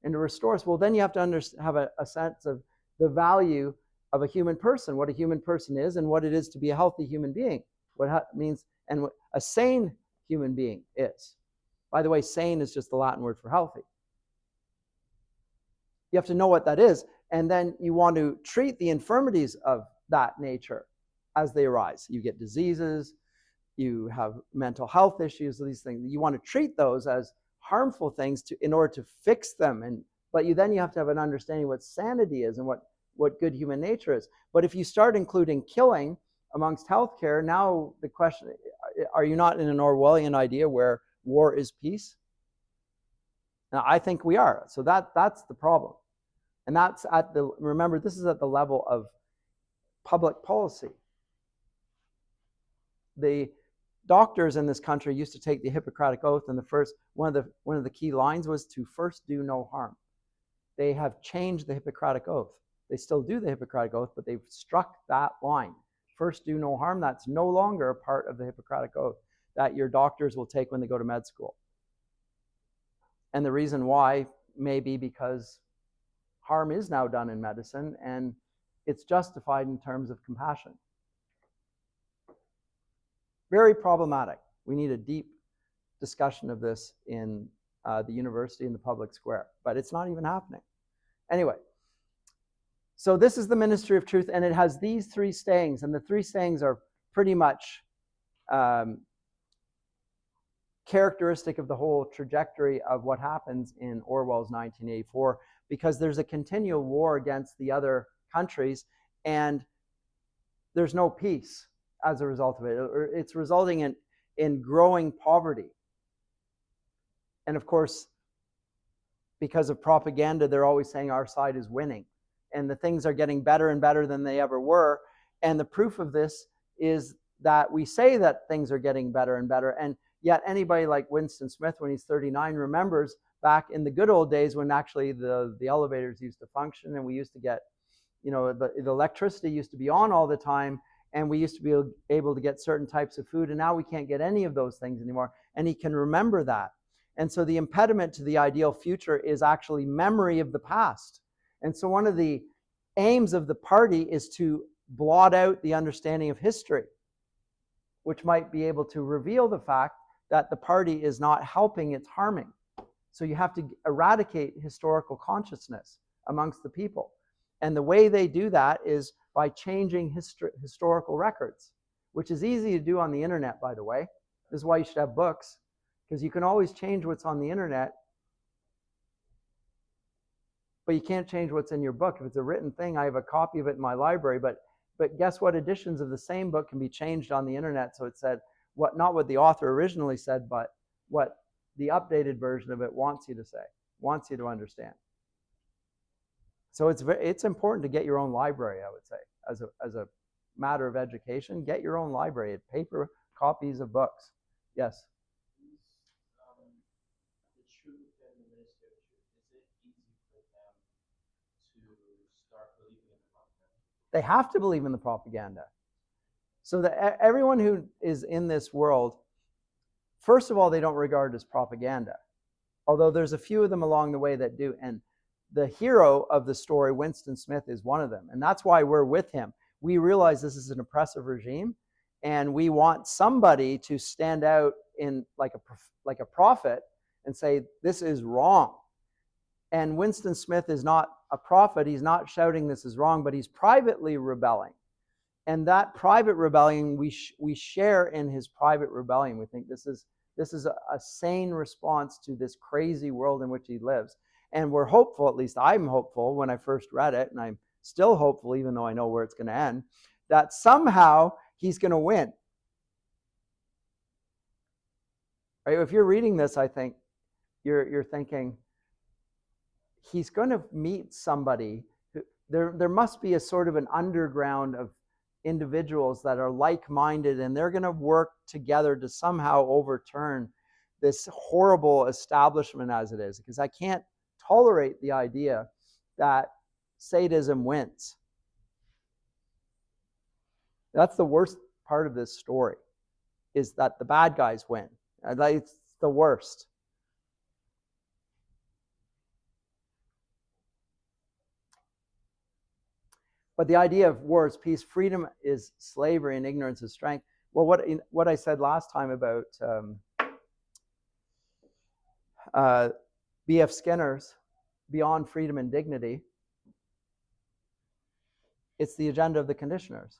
and to restore us. Well, then you have to have a sense of the value of a human person, what a human person is, and what it is to be a healthy human being, what it means, and what a sane human being is. By the way, sane is just the Latin word for healthy. You have to know what that is, and then you want to treat the infirmities of that nature as they arise. You get diseases, you have mental health issues, these things. You want to treat those as harmful things in order to fix them and But then you have to have an understanding what sanity is and what good human nature is. But if you start including killing amongst healthcare, now the question, are you not in an Orwellian idea where war is peace? Now, I think we are. So that's the problem. And that's remember, this is at the level of public policy. The doctors in this country used to take the Hippocratic Oath, and one of the key lines was to first do no harm. They have changed the Hippocratic Oath. They still do the Hippocratic Oath, but they've struck that line. First do no harm, that's no longer a part of the Hippocratic Oath that your doctors will take when they go to med school. And the reason why may be because harm is now done in medicine, and it's justified in terms of compassion. Very problematic. We need a deep discussion of this in the university in the public square, but it's not even happening. Anyway, so this is the ministry of truth, and it has these three sayings, and the three sayings are pretty much characteristic of the whole trajectory of what happens in Orwell's 1984, because there's a continual war against the other countries, and there's no peace as a result of it. It's resulting in growing poverty. And of course, because of propaganda, they're always saying our side is winning. And the things are getting better and better than they ever were. And the proof of this is that we say that things are getting better and better. And yet anybody like Winston Smith, when he's 39, remembers back in the good old days when actually the elevators used to function, and we used to get, the electricity used to be on all the time, and we used to be able to get certain types of food, and now we can't get any of those things anymore. And he can remember that. And so the impediment to the ideal future is actually memory of the past. And so one of the aims of the party is to blot out the understanding of history, which might be able to reveal the fact that the party is not helping, it's harming. So you have to eradicate historical consciousness amongst the people. And the way they do that is by changing historical records, which is easy to do on the internet, by the way. This is why you should have books, because you can always change what's on the internet, but you can't change what's in your book. If it's a written thing, I have a copy of it in my library, but guess what? Editions of the same book can be changed on the internet, so it said not what the author originally said, but what the updated version of it wants you to say, wants you to understand. So it's important to get your own library, I would say, as a matter of education. Get your own library, paper copies of books. Yes? The truth and the ministry of truth, is it easy for them to start believing in the propaganda? They have to believe in the propaganda. So that everyone who is in this world, first of all, they don't regard it as propaganda, although there's a few of them along the way that do. And the hero of the story, Winston Smith, is one of them. And that's why we're with him. We realize this is an oppressive regime, and we want somebody to stand out in like a prophet and say, this is wrong. And Winston Smith is not a prophet. He's not shouting this is wrong, but he's privately rebelling. And that private rebellion, we share in his private rebellion. We think this is a sane response to this crazy world in which he lives. And we're hopeful, at least I'm hopeful when I first read it, and I'm still hopeful even though I know where it's going to end, that somehow he's going to win. Right? If you're reading this, I think you're thinking he's going to meet somebody. There must be a sort of an underground of individuals that are like-minded, and they're going to work together to somehow overturn this horrible establishment as it is, because I can't tolerate the idea that sadism wins. That's the worst part of this story, is that the bad guys win. It's the worst. But the idea of war is peace, freedom is slavery, and ignorance is strength. Well, what I said last time about B.F. Skinner's Beyond Freedom and Dignity, it's the agenda of the conditioners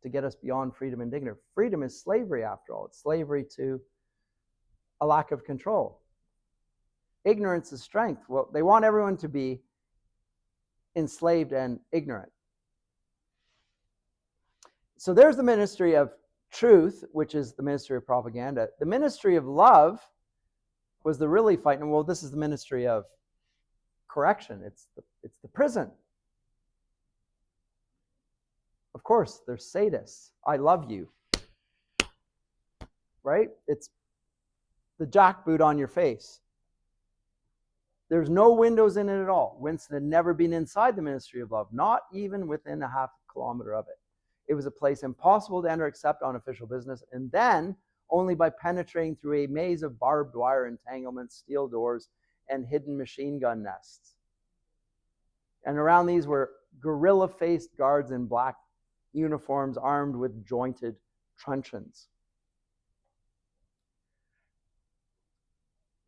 to get us beyond freedom and dignity. Freedom is slavery, after all. It's slavery to a lack of control. Ignorance is strength. Well, they want everyone to be enslaved and ignorant. So there's the ministry of truth, which is the ministry of propaganda. The ministry of love was the really fighting. Well, this is the ministry of correction. It's the prison. Of course, they're sadists. I love you. Right? It's the jackboot on your face. There's no windows in it at all. Winston had never been inside the ministry of love, not even within a half kilometer of it. It was a place impossible to enter except on official business, and then only by penetrating through a maze of barbed wire entanglements, steel doors, and hidden machine gun nests. And around these were gorilla-faced guards in black uniforms armed with jointed truncheons.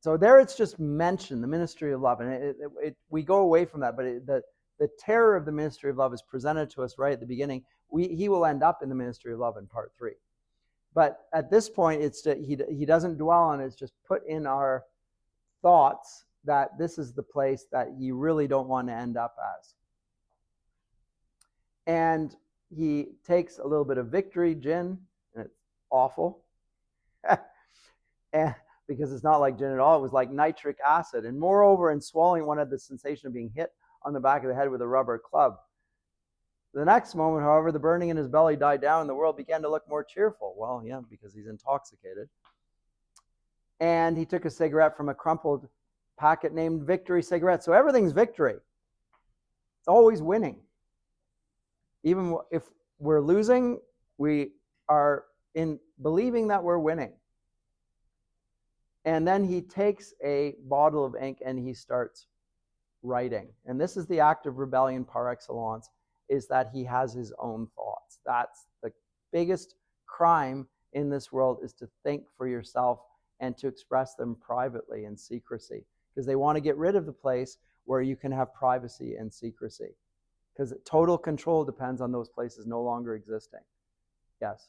So there it's just mentioned, the ministry of love. And we go away from that, but the terror of the ministry of love is presented to us right at the beginning. He will end up in the ministry of love in part 3. But at this point, it's that he doesn't dwell on it. It's just put in our thoughts that this is the place that you really don't want to end up as. And he takes a little bit of victory gin, and it's awful. And because it's not like gin at all, it was like nitric acid. And moreover, in swallowing, one had the sensation of being hit on the back of the head with a rubber club. The next moment, however, the burning in his belly died down and the world began to look more cheerful. Well, yeah, because he's intoxicated. And he took a cigarette from a crumpled packet named Victory Cigarette. So everything's victory. It's always winning. Even if we're losing, we are in believing that we're winning. And then he takes a bottle of ink and he starts writing. And this is the act of rebellion par excellence, is that he has his own thoughts. That's the biggest crime in this world, is to think for yourself and to express them privately in secrecy. Because they want to get rid of the place where you can have privacy and secrecy. Because total control depends on those places no longer existing. Yes?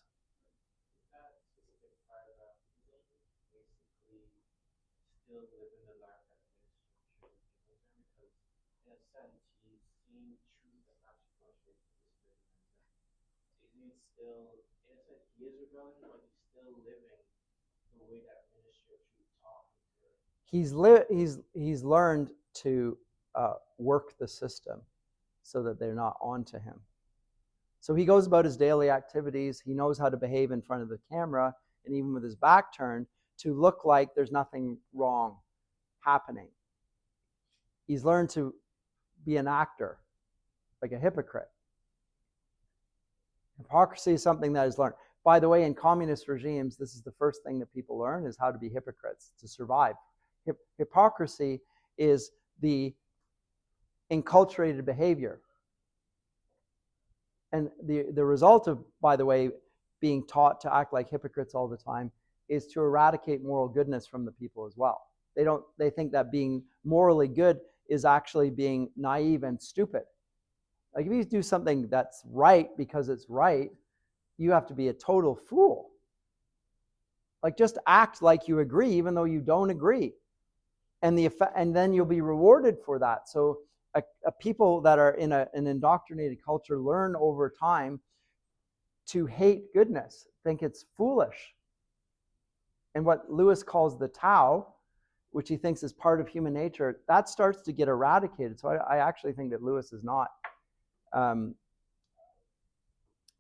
He is rebelling, but he's still living the way that ministry of truth taught him to. He's learned to work the system so that they're not onto him. So he goes about his daily activities. He knows how to behave in front of the camera, and even with his back turned, to look like there's nothing wrong happening. He's learned to be an actor, like a hypocrite. Hypocrisy is something that is learned. By the way, in communist regimes, this is the first thing that people learn, is how to be hypocrites, to survive. Hypocrisy is the enculturated behavior. And the result of, by the way, being taught to act like hypocrites all the time is to eradicate moral goodness from the people as well. They think that being morally good is actually being naive and stupid. Like if you do something that's right because it's right, you have to be a total fool. Like just act like you agree even though you don't agree. And then you'll be rewarded for that. So people that are in an indoctrinated culture learn over time to hate goodness, think it's foolish. And what Lewis calls the Tao, which he thinks is part of human nature, that starts to get eradicated. So I actually think that Lewis is not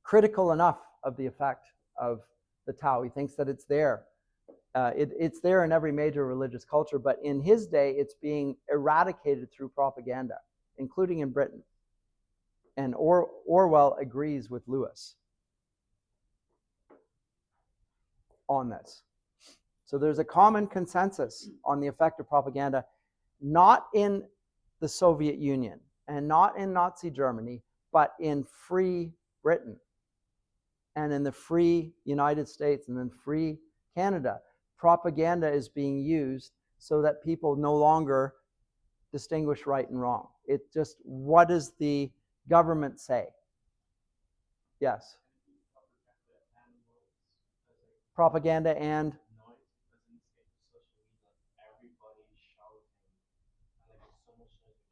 critical enough of the effect of the Tao. He thinks that it's there. It's there in every major religious culture, but in his day, it's being eradicated through propaganda, including in Britain. And Orwell agrees with Lewis on this. So there's a common consensus on the effect of propaganda, not in the Soviet Union and not in Nazi Germany, but in free Britain and in the free United States and in free Canada. Propaganda is being used so that people no longer distinguish right and wrong. It's just, what does the government say? Yes. Propaganda and almost shows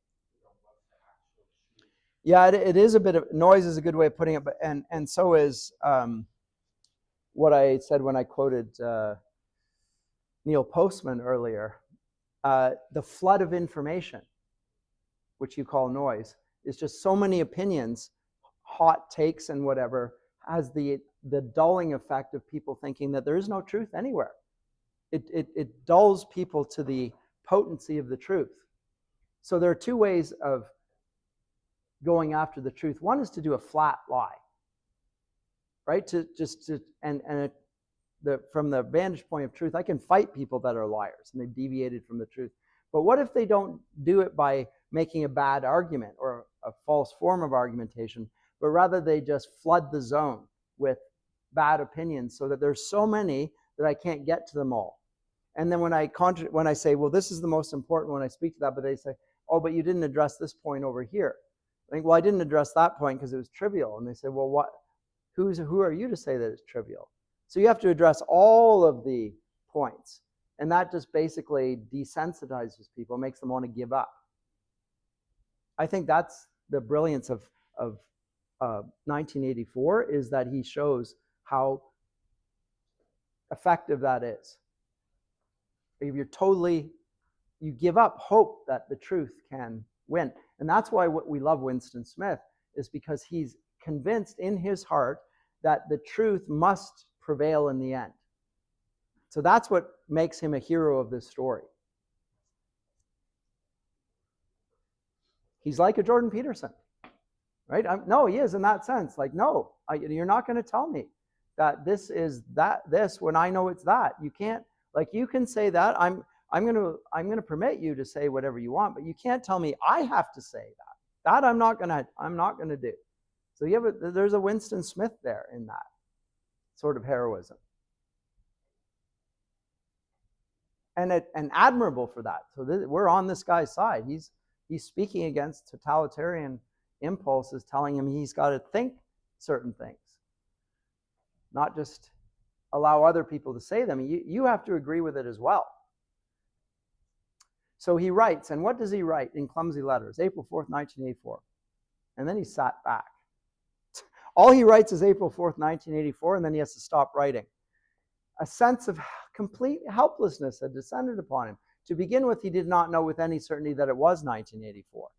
you're trying to figure out what's the actual truth. Yeah, it is a bit of noise is a good way of putting it, but and so is what I said when I quoted Neil Postman earlier. The flood of information, which you call noise, is just so many opinions, hot takes and whatever, has the dulling effect of people thinking that there is no truth anywhere. It dulls people to the potency of the truth. So there are two ways of going after the truth. One is to do a flat lie, right? From the vantage point of truth, I can fight people that are liars and they've deviated from the truth. But what if they don't do it by making a bad argument or a false form of argumentation, but rather they just flood the zone with bad opinions so that there's so many that I can't get to them all. And then when I say, well, this is the most important when I speak to that, but they say, oh, but you didn't address this point over here. I think, well, I didn't address that point because it was trivial. And they say, well, who are you to say that it's trivial? So you have to address all of the points. And that just basically desensitizes people, makes them want to give up. I think that's the brilliance of 1984, is that he shows how effective that is. If you give up hope that the truth can win. And that's why what we love Winston Smith, is because he's convinced in his heart that the truth must prevail in the end. So that's what makes him a hero of this story. He's like a Jordan Peterson, right? No, he is in that sense. Like, no, you're not going to tell me that this is this when I know it's that. You can't, like, you can say that. I'm going to permit you to say whatever you want, but you can't tell me I have to say that. That I'm not going to do. So there's a Winston Smith there in that sort of heroism. And admirable for that. So we're on this guy's side. He's speaking against totalitarian impulses, telling him he's got to think certain things, not just allow other people to say them. You have to agree with it as well. So he writes, and what does he write in clumsy letters? April 4th, 1984. And then he sat back. All he writes is April 4th, 1984, and then he has to stop writing. A sense of complete helplessness had descended upon him. To begin with, he did not know with any certainty that it was 1984.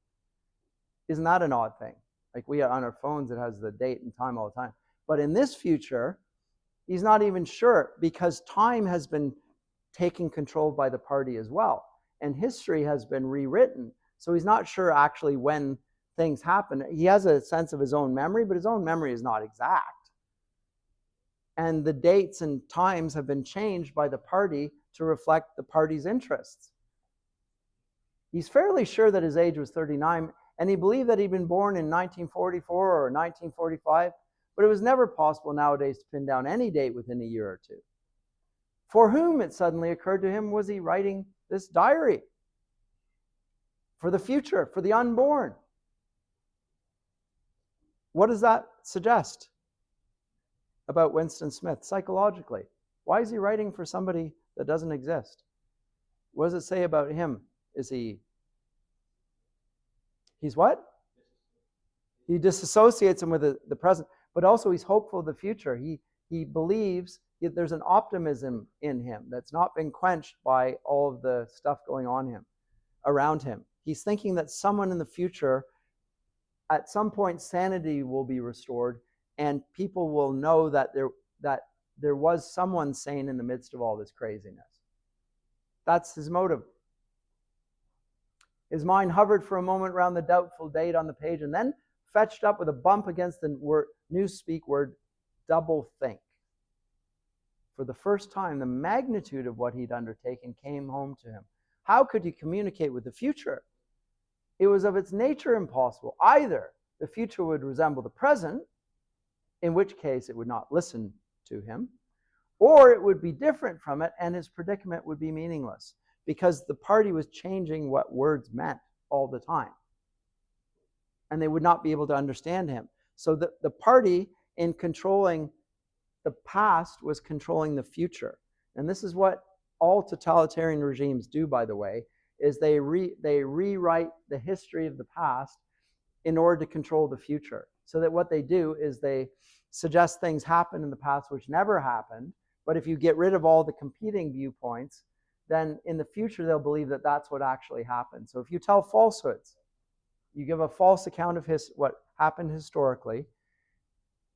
Isn't that an odd thing? Like, we on our phones, it has the date and time all the time. But in this future, he's not even sure, because time has been taken control by the party as well. And history has been rewritten. So he's not sure actually when things happen. He has a sense of his own memory, but his own memory is not exact. And the dates and times have been changed by the party to reflect the party's interests. He's fairly sure that his age was 39, and he believed that he'd been born in 1944 or 1945, but it was never possible nowadays to pin down any date within a year or two. For whom, it suddenly occurred to him, was he writing this diary? For the future, for the unborn. What does that suggest about Winston Smith psychologically? Why is he writing for somebody that doesn't exist? What does it say about him? He's what? He disassociates him with the present, but also he's hopeful of the future. He believes there's an optimism in him that's not been quenched by all of the stuff going on around him. He's thinking that someone in the future, at some point, sanity will be restored, and people will know that there was someone sane in the midst of all this craziness. That's his motive. His mind hovered for a moment around the doubtful date on the page, and then fetched up with a bump against the newspeak word, double think. For the first time, the magnitude of what he'd undertaken came home to him. How could he communicate with the future? It was of its nature impossible. Either the future would resemble the present, in which case it would not listen to him, or it would be different from it, and his predicament would be meaningless, because the party was changing what words meant all the time, and they would not be able to understand him. So the party, in controlling the past, was controlling the future. And this is what all totalitarian regimes do, by the way. is they rewrite the history of the past in order to control the future. So that what they do is they suggest things happen in the past which never happened, but if you get rid of all the competing viewpoints, then in the future they'll believe that that's what actually happened. So if you tell falsehoods, you give a false account of what happened historically,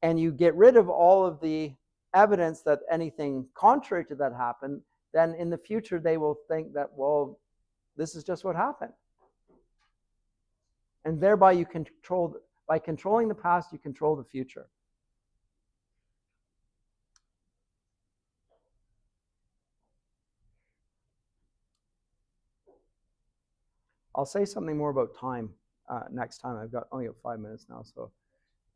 and you get rid of all of the evidence that anything contrary to that happened, then in the future they will think that, well, this is just what happened. And thereby you control, by controlling the past, you control the future. I'll say something more about time next time. I've only got 5 minutes now, so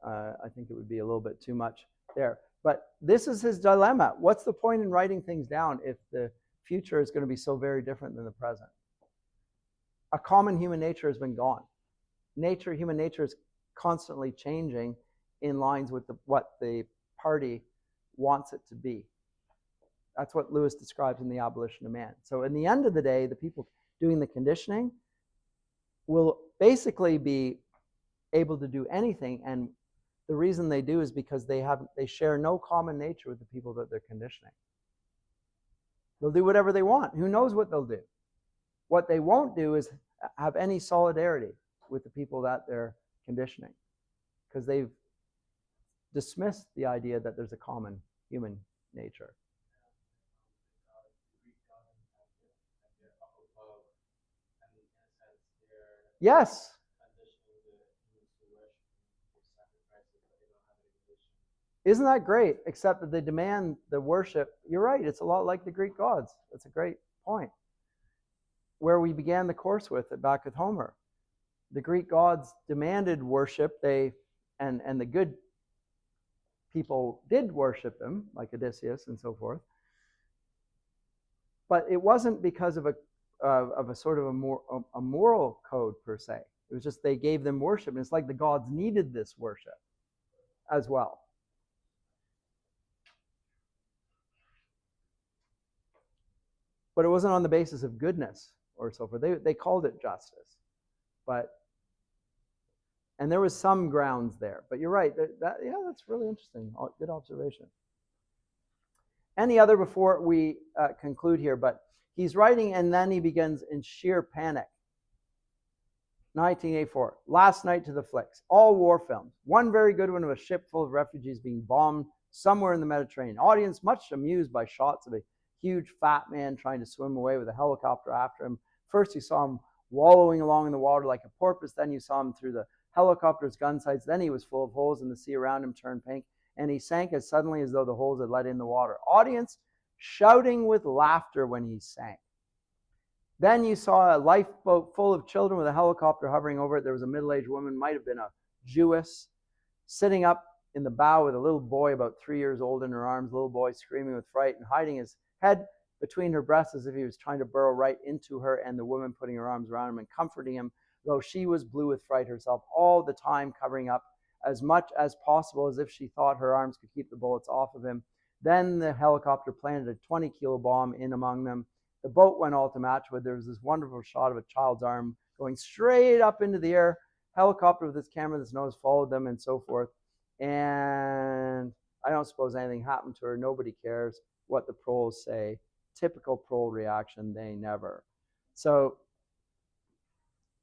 I think it would be a little bit too much there. But this is his dilemma. What's the point in writing things down if the future is going to be so very different than the present? A common human nature has been gone. Human nature is constantly changing in lines with what the party wants it to be. That's what Lewis describes in The Abolition of Man. So in the end of the day, the people doing the conditioning will basically be able to do anything, and the reason they do is because they share no common nature with the people that they're conditioning. They'll do whatever they want. Who knows what they'll do? What they won't do is have any solidarity with the people that they're conditioning, because they've dismissed the idea that there's a common human nature. Yes. Isn't that great? Except that they demand the worship. You're right. It's a lot like the Greek gods. That's a great point. Where we began the course with it back with Homer. The Greek gods demanded worship. And the good people did worship them, like Odysseus and so forth. But it wasn't because of a sort of a moral code per se. It was just they gave them worship, and it's like the gods needed this worship as well. But it wasn't on the basis of goodness or so forth. They called it justice, and there was some grounds there. But you're right. That's really interesting. Good observation. Any other before we conclude here? But he's writing, and then he begins in sheer panic. 1984, last night to the flicks. All war films. One very good one of a ship full of refugees being bombed somewhere in the Mediterranean. Audience much amused by shots of a huge fat man trying to swim away with a helicopter after him. First you saw him wallowing along in the water like a porpoise. Then you saw him through the helicopter's gun sights. Then he was full of holes, and the sea around him turned pink, and he sank as suddenly as though the holes had let in the water. Audience shouting with laughter when he sank. Then you saw a lifeboat full of children with a helicopter hovering over it. There was a middle-aged woman, might have been a Jewess, sitting up in the bow with a little boy about 3 years old in her arms, the little boy screaming with fright and hiding his head between her breasts as if he was trying to burrow right into her, and the woman putting her arms around him and comforting him, though she was blue with fright herself, all the time covering up as much as possible as if she thought her arms could keep the bullets off of him. Then the helicopter planted a 20-kilo bomb in among them. The boat went all to matchwood. There was this wonderful shot of a child's arm going straight up into the air. Helicopter with its camera, this nose followed them, and so forth. And I don't suppose anything happened to her. Nobody cares what the proles say. Typical prole reaction, they never. So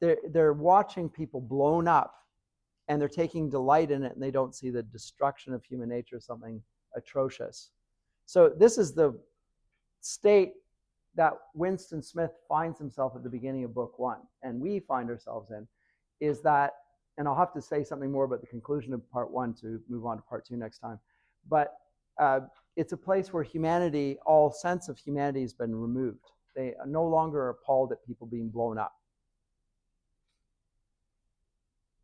they're watching people blown up, and they're taking delight in it, and they don't see the destruction of human nature as something atrocious. So this is the state that Winston Smith finds himself at the beginning of book one, and we find ourselves in, is that, and I'll have to say something more about the conclusion of part one to move on to part two next time, but it's a place where humanity, all sense of humanity has been removed. They are no longer appalled at people being blown up.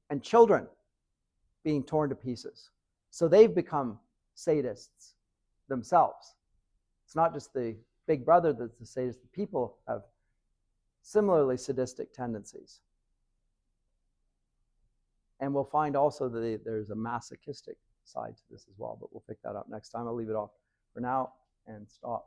And children being torn to pieces. So they've become sadists themselves. It's not just the big brother that's the sadist. The people have similarly sadistic tendencies. And we'll find also that there's a masochistic side to this as well, but we'll pick that up next time. I'll leave it off for now and stop.